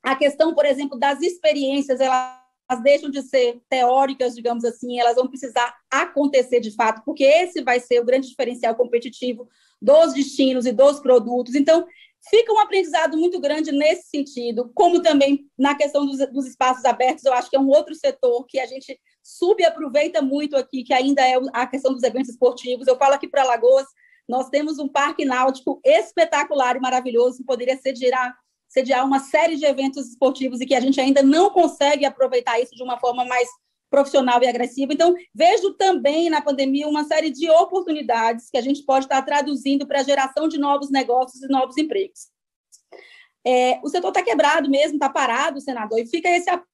a questão, por exemplo, das experiências, ela elas deixam de ser teóricas, digamos assim, elas vão precisar acontecer de fato, porque esse vai ser o grande diferencial competitivo dos destinos e dos produtos. Então, fica um aprendizado muito grande nesse sentido, como também na questão dos espaços abertos, eu acho que é um outro setor que a gente subaproveita muito aqui, que ainda é a questão dos eventos esportivos. Eu falo aqui para Alagoas, nós temos um parque náutico espetacular e maravilhoso, que poderia sediar uma série de eventos esportivos e que a gente ainda não consegue aproveitar isso de uma forma mais profissional e agressiva. Então, vejo também na pandemia uma série de oportunidades que a gente pode estar traduzindo para a geração de novos negócios e novos empregos. O setor está quebrado mesmo, está parado, senador, e fica esse apoio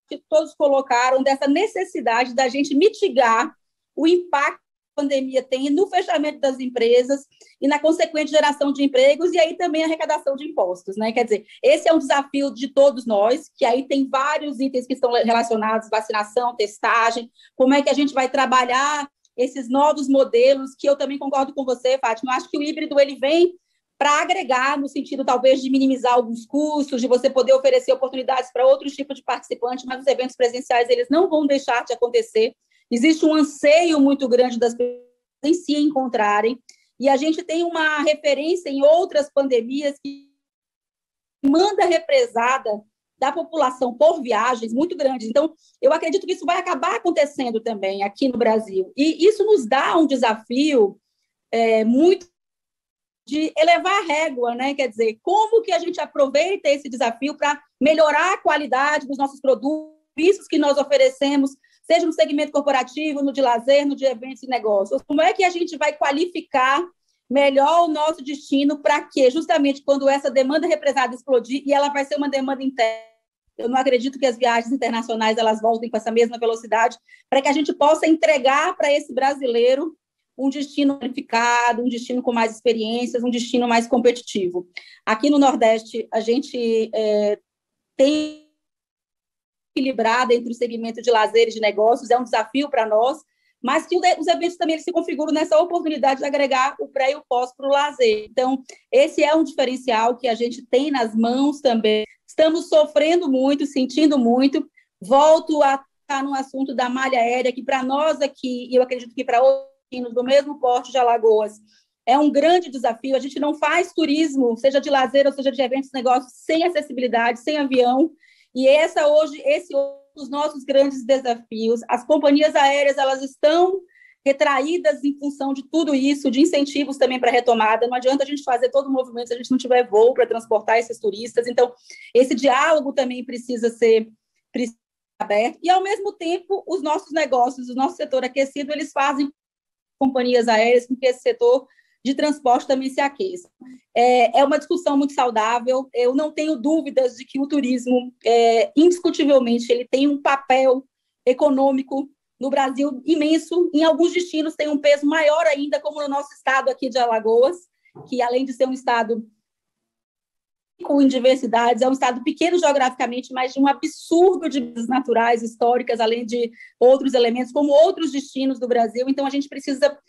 que todos colocaram dessa necessidade da gente mitigar o impacto que a pandemia tem no fechamento das empresas e na consequente geração de empregos e aí também a arrecadação de impostos, né? Quer dizer, esse é um desafio de todos nós, que aí tem vários itens que estão relacionados, vacinação, testagem, como é que a gente vai trabalhar esses novos modelos, que eu também concordo com você, Fátima, eu acho que o híbrido ele vem para agregar, no sentido, talvez, de minimizar alguns custos, de você poder oferecer oportunidades para outros tipos de participantes, mas os eventos presenciais, eles não vão deixar de acontecer. Existe um anseio muito grande das pessoas em se encontrarem, e a gente tem uma referência em outras pandemias que demanda represada da população por viagens muito grande. Então, eu acredito que isso vai acabar acontecendo também aqui no Brasil. E isso nos dá um desafio muito de elevar a régua, né? Quer dizer, como que a gente aproveita esse desafio para melhorar a qualidade dos nossos produtos, serviços que nós oferecemos, seja no segmento corporativo, no de lazer, no de eventos e negócios. Como é que a gente vai qualificar melhor o nosso destino para que, justamente, quando essa demanda represada explodir, e ela vai ser uma demanda interna, eu não acredito que as viagens internacionais elas voltem com essa mesma velocidade, para que a gente possa entregar para esse brasileiro um destino qualificado, um destino com mais experiências, um destino mais competitivo. Aqui no Nordeste, a gente tem equilibrado entre o segmento de lazer e de negócios, é um desafio para nós, mas que os eventos também eles se configuram nessa oportunidade de agregar o pré e o pós para o lazer. Então, esse é um diferencial que a gente tem nas mãos também. Estamos sofrendo muito, sentindo muito. Volto a estar no assunto da malha aérea, que para nós aqui, e eu acredito que para outros do mesmo porte de Alagoas, é um grande desafio. A gente não faz turismo, seja de lazer ou seja de eventos e negócios, sem acessibilidade, sem avião. E esse é um dos nossos grandes desafios. As companhias aéreas elas estão retraídas em função de tudo isso, de incentivos também para retomada. Não adianta a gente fazer todo o movimento se a gente não tiver voo para transportar esses turistas. Então, esse diálogo também precisa ser aberto. E, ao mesmo tempo, os nossos negócios, o nosso setor aquecido, eles fazem companhias aéreas com que esse setor de transporte também se aqueça. É uma discussão muito saudável. Eu não tenho dúvidas de que o turismo, indiscutivelmente, ele tem um papel econômico no Brasil imenso. Em alguns destinos tem um peso maior ainda, como no nosso estado aqui de Alagoas, que além de ser um estado com diversidades, é um estado pequeno geograficamente, mas de um absurdo de naturais, históricas, além de outros elementos, como outros destinos do Brasil. Então, a gente precisa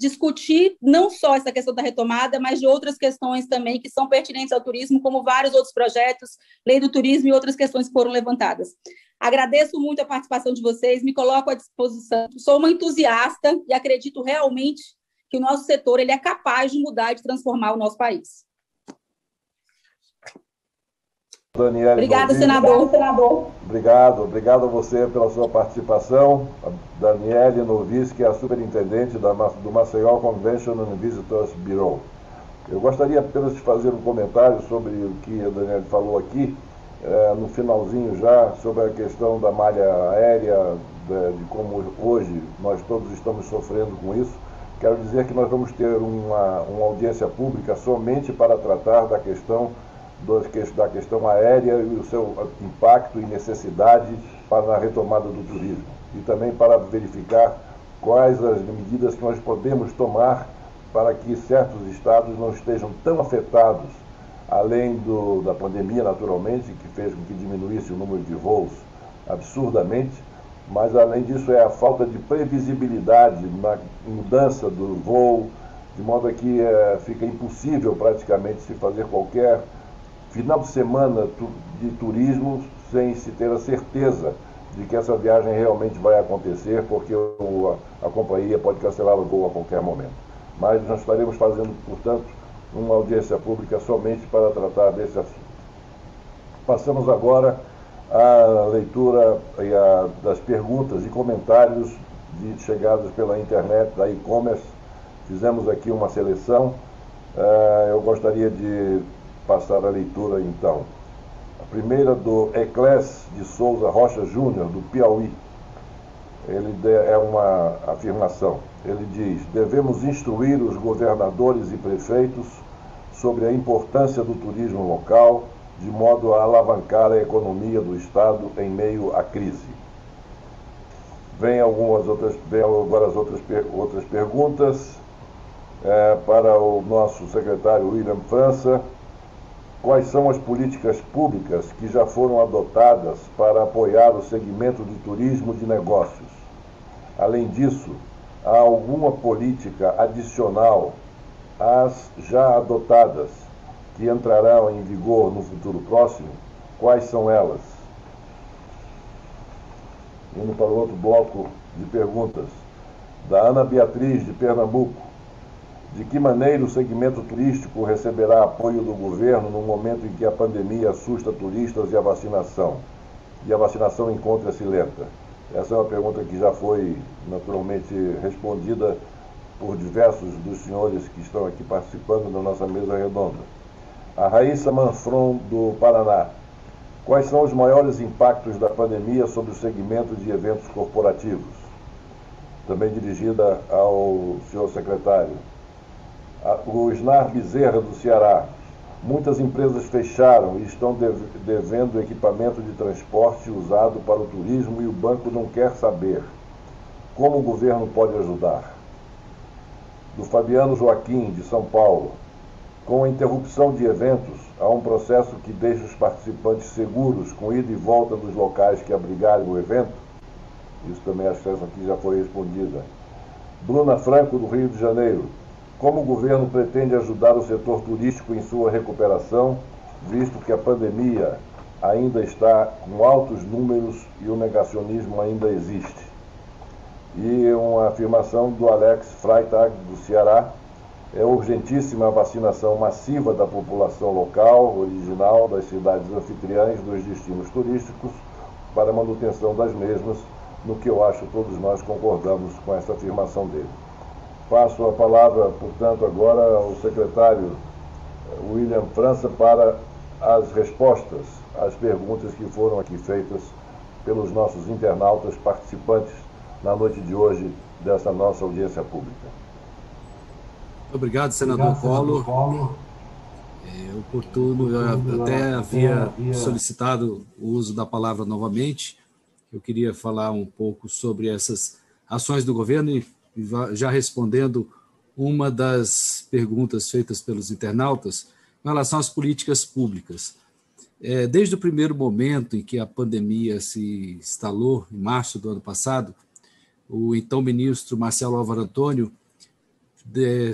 discutir não só essa questão da retomada, mas de outras questões também que são pertinentes ao turismo, como vários outros projetos, lei do turismo e outras questões que foram levantadas. Agradeço muito a participação de vocês, me coloco à disposição. Sou uma entusiasta e acredito realmente que o nosso setor ele é capaz de mudar e de transformar o nosso país. Daniele Obrigada, Novice. senador. Obrigado a você pela sua participação. A Daniele Novice, que é a superintendente do Maceió Convention and Visitors Bureau. Eu gostaria apenas de fazer um comentário sobre o que a Daniele falou aqui, no finalzinho já, sobre a questão da malha aérea, de como hoje nós todos estamos sofrendo com isso. Quero dizer que nós vamos ter uma audiência pública somente para tratar da questão aérea e o seu impacto e necessidade para a retomada do turismo. E também para verificar quais as medidas que nós podemos tomar para que certos estados não estejam tão afetados, além da pandemia, naturalmente, que fez com que diminuísse o número de voos absurdamente, mas além disso é a falta de previsibilidade na mudança do voo, de modo que fica impossível praticamente se fazer qualquer final de semana de turismo sem se ter a certeza de que essa viagem realmente vai acontecer, porque a companhia pode cancelar o voo a qualquer momento. Mas nós estaremos fazendo, portanto, uma audiência pública somente para tratar desse assunto. Passamos agora à leitura das perguntas e comentários chegados pela internet, da e-commerce. Fizemos aqui uma seleção. Eu gostaria de passar a leitura, então. A primeira do Eclés de Souza Rocha Júnior, do Piauí. Ele é uma afirmação. Ele diz: devemos instruir os governadores e prefeitos sobre a importância do turismo local, de modo a alavancar a economia do Estado em meio à crise. Vem agora as outras perguntas para o nosso secretário William França. Quais são as políticas públicas que já foram adotadas para apoiar o segmento de turismo de negócios? Além disso, há alguma política adicional às já adotadas que entrarão em vigor no futuro próximo? Quais são elas? Indo para o outro bloco de perguntas, da Ana Beatriz, de Pernambuco. De que maneira o segmento turístico receberá apoio do governo no momento em que a pandemia assusta turistas e a vacinação encontra-se lenta? Essa é uma pergunta que já foi naturalmente respondida por diversos dos senhores que estão aqui participando da nossa mesa redonda. A Raíssa Manfron, do Paraná. Quais são os maiores impactos da pandemia sobre o segmento de eventos corporativos? Também dirigida ao senhor secretário. O Snar Bezerra, do Ceará. Muitas empresas fecharam e estão devendo equipamento de transporte usado para o turismo e o banco não quer saber. Como o governo pode ajudar? Do Fabiano Joaquim, de São Paulo. Com a interrupção de eventos, há um processo que deixa os participantes seguros com ida e volta dos locais que abrigarem o evento? Isso também, acho que essa aqui já foi respondida. Bruna Franco, do Rio de Janeiro. Como o governo pretende ajudar o setor turístico em sua recuperação, visto que a pandemia ainda está com altos números e o negacionismo ainda existe? E uma afirmação do Alex Freitag, do Ceará. É urgentíssima a vacinação massiva da população local, original, das cidades anfitriãs, dos destinos turísticos, para a manutenção das mesmas, no que eu acho todos nós concordamos com essa afirmação dele. Passo a palavra, portanto, agora ao secretário William França para as respostas às perguntas que foram aqui feitas pelos nossos internautas participantes na noite de hoje dessa nossa audiência pública. Obrigado, senador Collor. É oportuno, eu até havia solicitado o uso da palavra novamente. Eu queria falar um pouco sobre essas ações do governo e já respondendo uma das perguntas feitas pelos internautas em relação às políticas públicas. Desde o primeiro momento em que a pandemia se instalou, em março do ano passado, o então ministro Marcelo Álvaro Antônio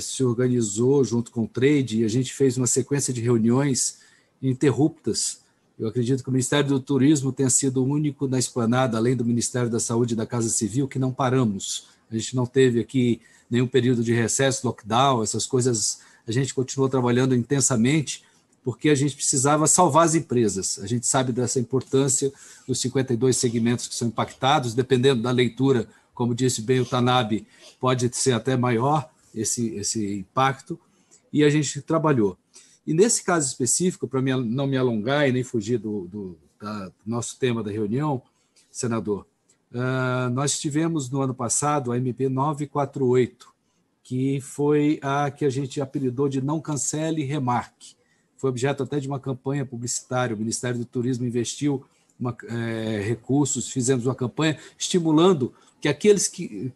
se organizou junto com o Trade e a gente fez uma sequência de reuniões ininterruptas. Eu acredito que o Ministério do Turismo tenha sido o único na esplanada, além do Ministério da Saúde e da Casa Civil, que não paramos. A gente não teve aqui nenhum período de recesso, lockdown, essas coisas. A gente continuou trabalhando intensamente porque a gente precisava salvar as empresas. A gente sabe dessa importância dos 52 segmentos que são impactados, dependendo da leitura, como disse bem o Tanabe, pode ser até maior esse impacto, e a gente trabalhou. E nesse caso específico, para não me alongar e nem fugir do nosso tema da reunião, senador, nós tivemos no ano passado a MP 948, que foi a que a gente apelidou de Não Cancele, Remarque. Foi objeto até de uma campanha publicitária. O Ministério do Turismo investiu recursos, fizemos uma campanha estimulando que aqueles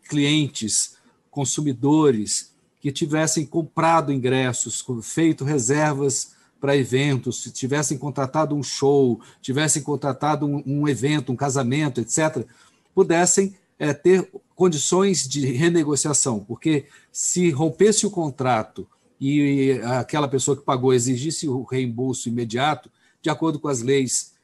clientes, consumidores, que tivessem comprado ingressos, feito reservas para eventos, tivessem contratado um show, tivessem contratado um evento, um casamento, etc., pudessem ter condições de renegociação, porque se rompesse o contrato e aquela pessoa que pagou exigisse o reembolso imediato, de acordo com as leis,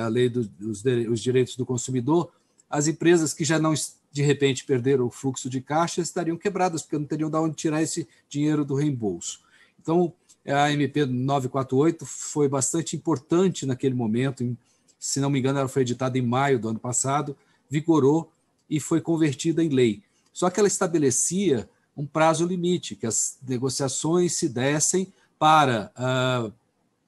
a lei dos direitos do consumidor, as empresas que já não, de repente, perderam o fluxo de caixa estariam quebradas, porque não teriam de onde tirar esse dinheiro do reembolso. Então, a MP 948 foi bastante importante naquele momento, se não me engano, ela foi editada em maio do ano passado, vigorou e foi convertida em lei. Só que ela estabelecia um prazo limite, que as negociações se dessem para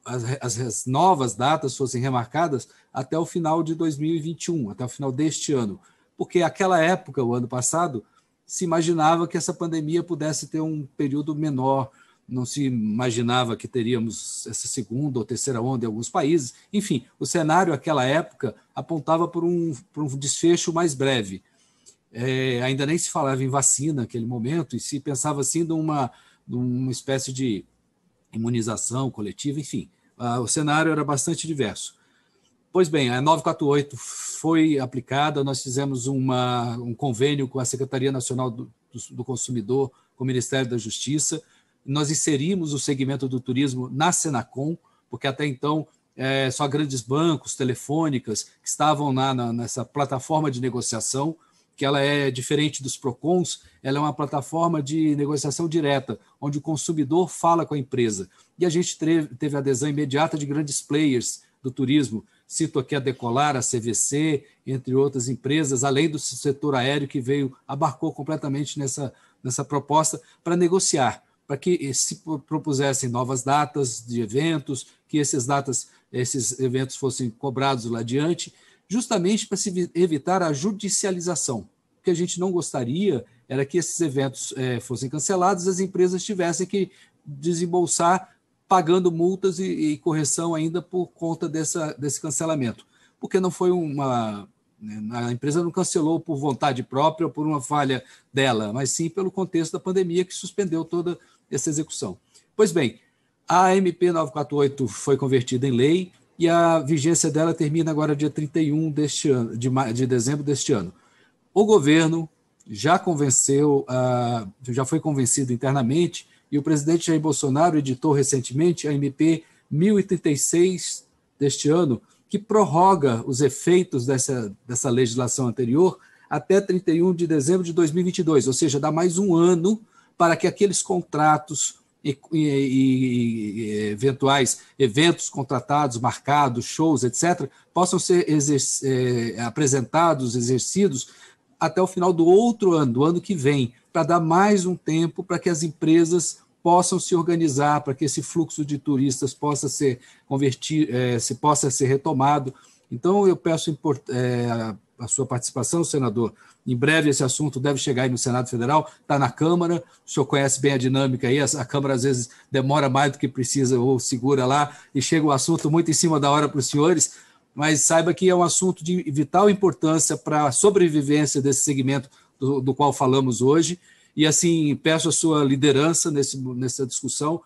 as novas datas fossem remarcadas até o final de 2021, até o final deste ano. Porque aquela época, o ano passado, se imaginava que essa pandemia pudesse ter um período menor, não se imaginava que teríamos essa segunda ou terceira onda em alguns países. Enfim, o cenário naquela época apontava por um desfecho mais breve. Ainda nem se falava em vacina naquele momento, e se pensava assim numa espécie de imunização coletiva, enfim. O cenário era bastante diverso. Pois bem, a 948 foi aplicada, nós fizemos um convênio com a Secretaria Nacional do Consumidor, com o Ministério da Justiça, nós inserimos o segmento do turismo na Senacom, porque até então só grandes bancos, telefônicas, que estavam nessa plataforma de negociação, que ela é diferente dos PROCONs, ela é uma plataforma de negociação direta, onde o consumidor fala com a empresa. E a gente teve adesão imediata de grandes players do turismo, cito aqui a Decolar, a CVC, entre outras empresas, além do setor aéreo que abarcou completamente nessa proposta para negociar, para que se propusessem novas datas de eventos, que esses eventos fossem cobrados lá adiante, justamente para se evitar a judicialização. O que a gente não gostaria era que esses eventos fossem cancelados, as empresas tivessem que desembolsar pagando multas e correção ainda por conta desse cancelamento. Porque não foi a empresa não cancelou por vontade própria ou por uma falha dela, mas sim pelo contexto da pandemia que suspendeu toda essa execução. Pois bem, a MP 948 foi convertida em lei e a vigência dela termina agora dia 31 deste ano, de dezembro deste ano. O governo já foi convencido internamente, e o presidente Jair Bolsonaro editou recentemente a MP 1036 deste ano, que prorroga os efeitos dessa legislação anterior até 31 de dezembro de 2022, ou seja, dá mais um ano para que aqueles contratos e eventuais eventos contratados, marcados, shows, etc., possam ser apresentados, exercidos até o final do outro ano, do ano que vem, para dar mais um tempo para que as empresas possam se organizar, para que esse fluxo de turistas possa ser possa ser retomado. Então, eu peço a sua participação, senador. Em breve esse assunto deve chegar aí no Senado Federal, está na Câmara, o senhor conhece bem a dinâmica aí, a Câmara às vezes demora mais do que precisa ou segura lá, e chega o assunto muito em cima da hora para os senhores, mas saiba que é um assunto de vital importância para a sobrevivência desse segmento do qual falamos hoje, e assim peço a sua liderança nessa discussão,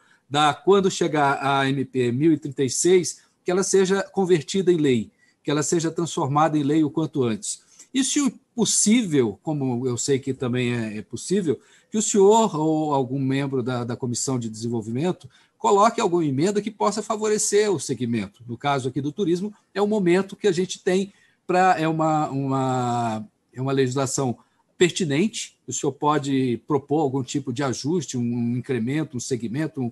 quando chegar a MP 1036, que ela seja convertida em lei, que ela seja transformada em lei o quanto antes. E se possível, como eu sei que também é possível, que o senhor ou algum membro da Comissão de Desenvolvimento coloque alguma emenda que possa favorecer o segmento. No caso aqui do turismo, é o momento que a gente tem é uma legislação pertinente, o senhor pode propor algum tipo de ajuste, um incremento, um segmento,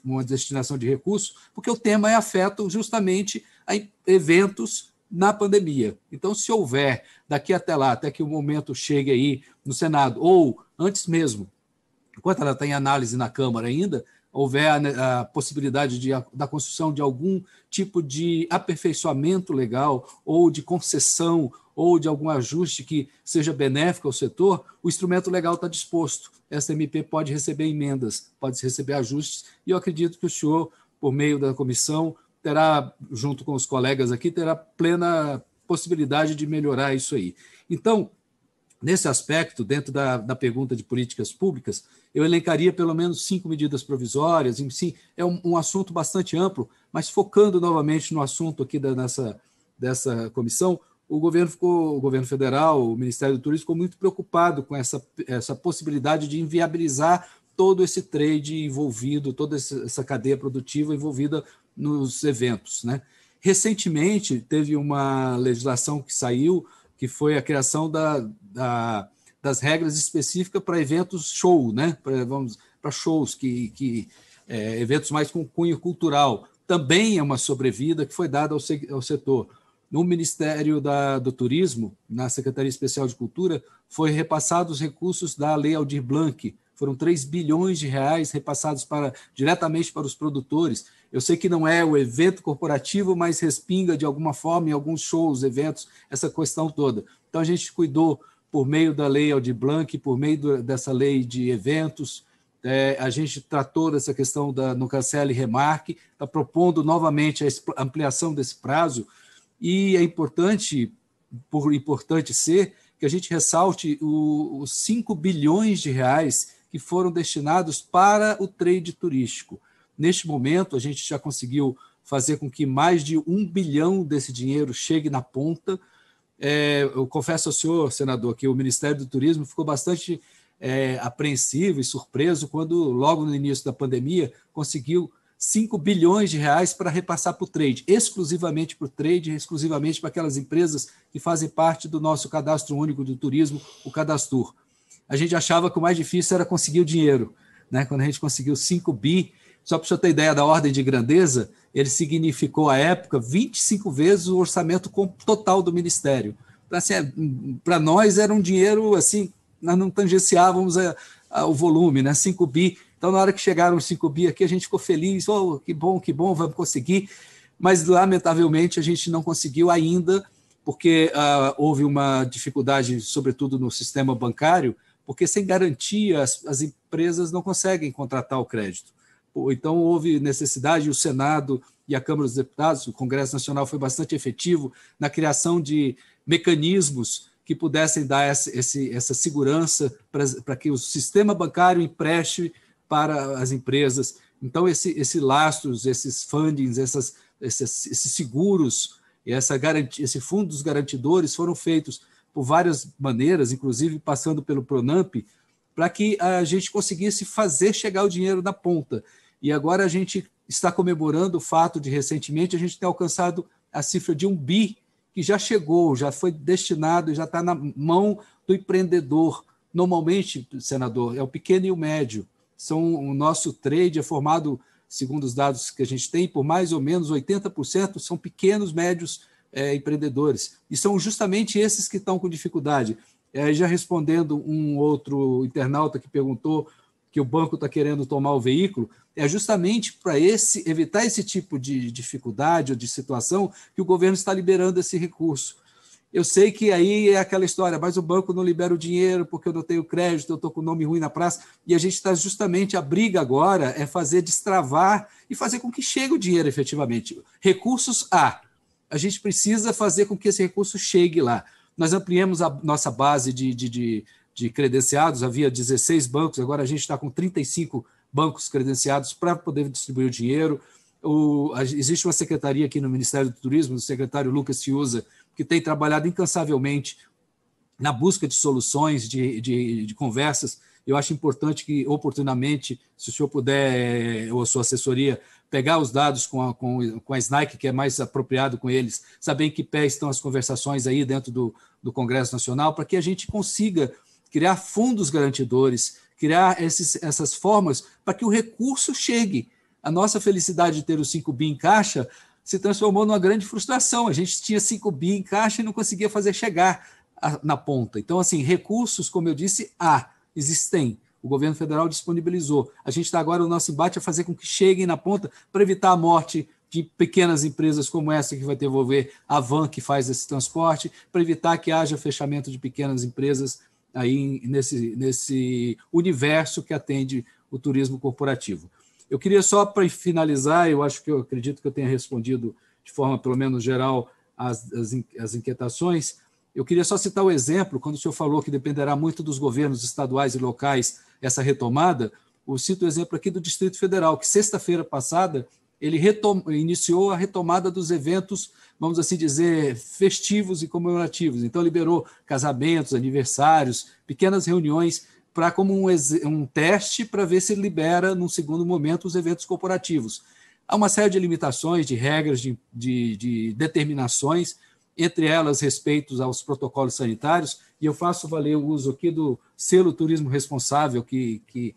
uma destinação de recursos, porque o tema afeta justamente a eventos na pandemia. Então, se houver, daqui até lá, até que o momento chegue aí no Senado, ou antes mesmo, enquanto ela está em análise na Câmara ainda, houver a possibilidade da construção de algum tipo de aperfeiçoamento legal ou de concessão ou de algum ajuste que seja benéfico ao setor, o instrumento legal está disposto. Essa MP pode receber emendas, pode receber ajustes, e eu acredito que o senhor, por meio da comissão, terá, junto com os colegas aqui, terá plena possibilidade de melhorar isso aí. Então, nesse aspecto, dentro da pergunta de políticas públicas, eu elencaria pelo menos 5 medidas provisórias. Em si, é um assunto bastante amplo, mas focando novamente no assunto aqui dessa comissão, o governo federal, o Ministério do Turismo, ficou muito preocupado com essa possibilidade de inviabilizar todo esse trade envolvido, toda essa cadeia produtiva envolvida nos eventos, né? Recentemente, teve uma legislação que saiu, que foi a criação das regras específicas para eventos show, né? Para shows, eventos mais com cunho cultural. Também é uma sobrevida que foi dada ao setor. No Ministério do Turismo, na Secretaria Especial de Cultura, foi repassados os recursos da Lei Aldir Blanc. Foram 3 bilhões de reais repassados diretamente para os produtores. Eu sei que não é o evento corporativo, mas respinga de alguma forma em alguns shows, eventos, essa questão toda. Então, a gente cuidou por meio da Lei Aldir Blanc, por meio dessa lei de eventos. A gente tratou dessa questão no Cancele e Remarque, está propondo novamente a ampliação desse prazo, e é importante ser, que a gente ressalte os 5 bilhões de reais que foram destinados para o trade turístico. Neste momento, a gente já conseguiu fazer com que mais de 1 bilhão desse dinheiro chegue na ponta. Eu confesso ao senhor, senador, que o Ministério do Turismo ficou bastante apreensivo e surpreso quando, logo no início da pandemia, conseguiu 5 bilhões de reais para repassar para o trade, exclusivamente para o trade, exclusivamente para aquelas empresas que fazem parte do nosso cadastro único do turismo, o Cadastur. A gente achava que o mais difícil era conseguir o dinheiro, né? Quando a gente conseguiu 5 bi, só para você ter ideia da ordem de grandeza, ele significou, à época, 25 vezes o orçamento total do Ministério. Então, assim, para nós era um dinheiro, assim, nós não tangenciávamos o volume, né? 5 bi. Então, na hora que chegaram os 5 bi aqui, a gente ficou feliz, que bom, vamos conseguir. Mas, lamentavelmente, a gente não conseguiu ainda, porque houve uma dificuldade, sobretudo no sistema bancário, porque sem garantia as empresas não conseguem contratar o crédito. Então, houve necessidade, o Senado e a Câmara dos Deputados, o Congresso Nacional foi bastante efetivo na criação de mecanismos que pudessem dar essa segurança para que o sistema bancário empreste para as empresas. Então, esses lastros, esses fundings, esses seguros, esse fundo dos garantidores foram feitos por várias maneiras, inclusive passando pelo Pronamp, para que a gente conseguisse fazer chegar o dinheiro na ponta. E agora a gente está comemorando o fato de, recentemente, a gente ter alcançado a cifra de 1 bi, que já chegou, já foi destinado, já está na mão do empreendedor. Normalmente, senador, é o pequeno e o médio. O nosso trade é formado, segundo os dados que a gente tem, por mais ou menos 80% são pequenos, médios empreendedores. E são justamente esses que estão com dificuldade. Já respondendo um outro internauta que perguntou que o banco está querendo tomar o veículo, é justamente para evitar esse tipo de dificuldade ou de situação que o governo está liberando esse recurso. Eu sei que aí é aquela história, mas o banco não libera o dinheiro porque eu não tenho crédito, eu estou com o nome ruim na praça, e a gente está justamente, a briga agora é fazer destravar e fazer com que chegue o dinheiro efetivamente. Recursos a gente precisa fazer com que esse recurso chegue lá. Nós ampliamos a nossa base de credenciados, havia 16 bancos, agora a gente está com 35 bancos credenciados para poder distribuir o dinheiro. Existe uma secretaria aqui no Ministério do Turismo, o secretário Lucas Fiuza, que tem trabalhado incansavelmente na busca de soluções, de conversas. Eu acho importante que, oportunamente, se o senhor puder, ou a sua assessoria, pegar os dados com a SNAIC, que é mais apropriado com eles, saber em que pé estão as conversações aí dentro do Congresso Nacional, para que a gente consiga criar fundos garantidores, criar essas formas para que o recurso chegue. A nossa felicidade de ter os 5 bi em caixa se transformou numa grande frustração. A gente tinha 5 bi em caixa e não conseguia fazer chegar na ponta. Então, assim, recursos, como eu disse, existem. O governo federal disponibilizou. A gente está agora, o nosso embate é fazer com que cheguem na ponta para evitar a morte de pequenas empresas como essa que vai desenvolver a Van, que faz esse transporte, para evitar que haja fechamento de pequenas empresas aí nesse universo que atende o turismo corporativo. Eu queria só, para finalizar, eu acredito que eu tenha respondido de forma, pelo menos geral, as inquietações. Eu queria só citar o exemplo, quando o senhor falou que dependerá muito dos governos estaduais e locais essa retomada, eu cito o exemplo aqui do Distrito Federal, que sexta-feira passada ele iniciou a retomada dos eventos, vamos assim dizer, festivos e comemorativos. Então, liberou casamentos, aniversários, pequenas reuniões como um teste para ver se libera, num segundo momento, os eventos corporativos. Há uma série de limitações, de regras, de determinações, entre elas respeito aos protocolos sanitários, e eu faço valer o uso aqui do selo Turismo Responsável, que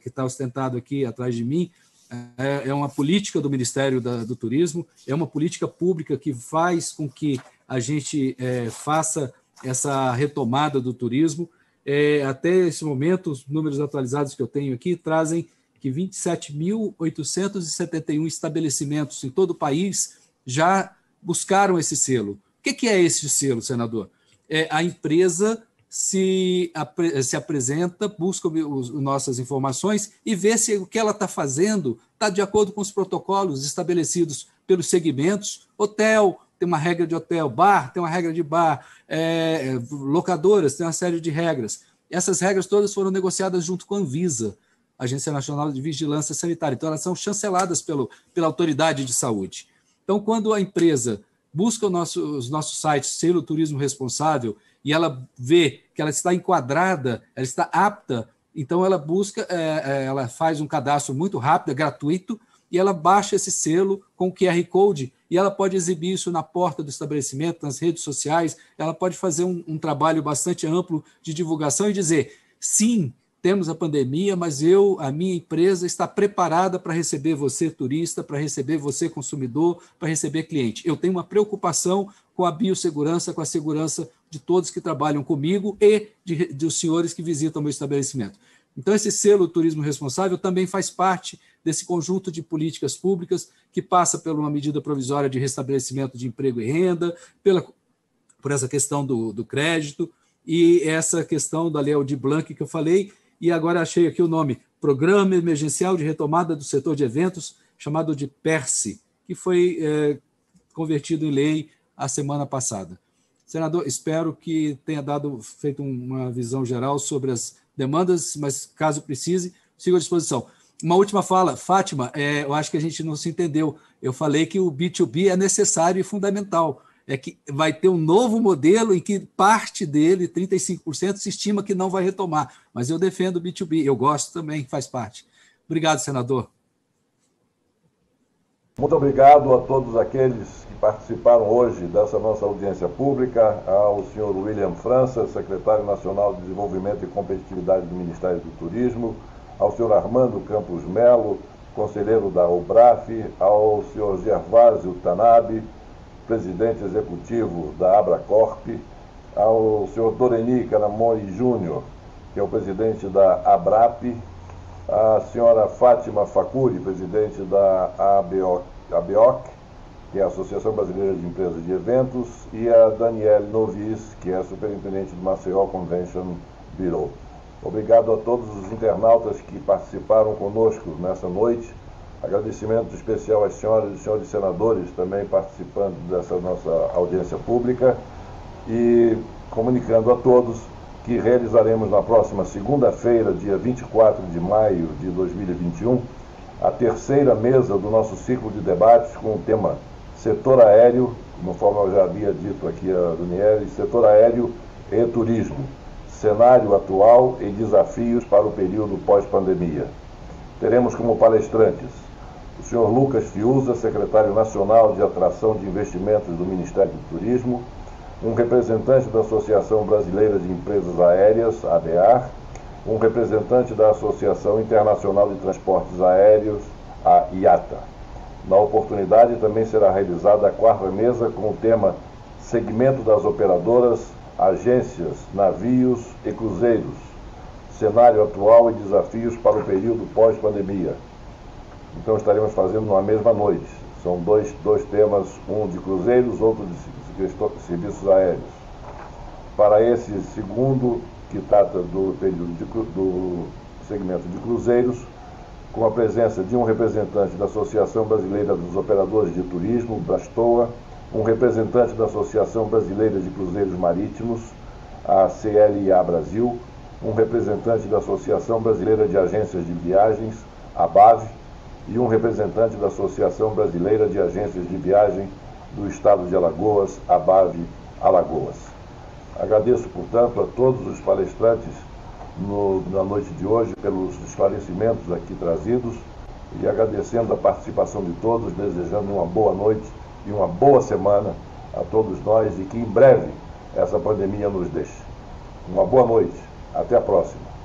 está ostentado aqui atrás de mim. É uma política do Ministério do Turismo, é uma política pública que faz com que a gente faça essa retomada do turismo. Até esse momento, os números atualizados que eu tenho aqui trazem que 27.871 estabelecimentos em todo o país já buscaram esse selo. O que é esse selo, senador? A empresa se apresenta, busca nossas informações e vê se o que ela está fazendo está de acordo com os protocolos estabelecidos pelos segmentos. Hotel, tem uma regra de hotel; bar, tem uma regra de bar; locadoras, tem uma série de regras. Essas regras todas foram negociadas junto com a Anvisa, Agência Nacional de Vigilância Sanitária. Então, elas são chanceladas pela autoridade de saúde. Então, quando a empresa busca os nossos sites, selo Turismo Responsável, e ela vê que ela está enquadrada, ela está apta, então ela busca, ela faz um cadastro muito rápido, gratuito, e ela baixa esse selo com o QR Code, e ela pode exibir isso na porta do estabelecimento, nas redes sociais. Ela pode fazer um trabalho bastante amplo de divulgação e dizer: sim, temos a pandemia, mas a minha empresa está preparada para receber você, turista, para receber você, consumidor, para receber cliente. Eu tenho uma preocupação com a biossegurança, com a segurança de todos que trabalham comigo e dos senhores que visitam o meu estabelecimento. Então, esse selo Turismo Responsável também faz parte desse conjunto de políticas públicas que passa por uma medida provisória de restabelecimento de emprego e renda, por essa questão do crédito e essa questão da Lei Aldir Blanc que eu falei. E agora achei aqui o nome: Programa Emergencial de Retomada do Setor de Eventos, chamado de PERSE, que foi convertido em lei a semana passada. Senador, espero que tenha feito uma visão geral sobre as demandas, mas caso precise, sigo à disposição. Uma última fala, Fátima, eu acho que a gente não se entendeu. Eu falei que o B2B é necessário e fundamental. É que vai ter um novo modelo em que parte dele, 35%, se estima que não vai retomar. Mas eu defendo o B2B, eu gosto também, faz parte. Obrigado, senador. Muito obrigado a todos aqueles que participaram hoje dessa nossa audiência pública, ao senhor William França, secretário nacional de Desenvolvimento e Competitividade do Ministério do Turismo, ao senhor Armando Campos Melo, conselheiro da UBRAF, ao senhor Gervásio Tanabe, presidente executivo da Abracorp, ao senhor Doreni Caramori Júnior, que é o presidente da ABRAP, a senhora Fátima Facuri, presidente da ABEOC, que é a Associação Brasileira de Empresas de Eventos, e a Daniele Novis, que é a superintendente do Maceió Convention Bureau. Obrigado a todos os internautas que participaram conosco nessa noite. Agradecimento especial às senhoras e senhores senadores também participando dessa nossa audiência pública e comunicando a todos que realizaremos na próxima segunda-feira, dia 24 de maio de 2021, a terceira mesa do nosso ciclo de debates com o tema Setor Aéreo, conforme eu já havia dito aqui a Daniele, Setor Aéreo e Turismo, cenário atual e desafios para o período pós-pandemia. Teremos como palestrantes o senhor Lucas Fiuza, secretário nacional de Atração de Investimentos do Ministério do Turismo, um representante da Associação Brasileira de Empresas Aéreas, ABAR, um representante da Associação Internacional de Transportes Aéreos, a IATA. Na oportunidade também será realizada a quarta mesa com o tema Segmento das Operadoras, Agências, Navios e Cruzeiros, cenário atual e desafios para o período pós-pandemia. Então estaremos fazendo numa mesma noite. São dois temas, um de cruzeiros, outro de serviços aéreos. Para esse segundo, que trata do período do segmento de cruzeiros, com a presença de um representante da Associação Brasileira dos Operadores de Turismo, Brastoa, um representante da Associação Brasileira de Cruzeiros Marítimos, a CLA Brasil, um representante da Associação Brasileira de Agências de Viagens, a ABAV, e um representante da Associação Brasileira de Agências de Viagem do Estado de Alagoas, ABAV Alagoas. Agradeço, portanto, a todos os palestrantes na noite de hoje, pelos esclarecimentos aqui trazidos, e agradecendo a participação de todos, desejando uma boa noite e uma boa semana a todos nós, e que em breve essa pandemia nos deixe. Uma boa noite. Até a próxima.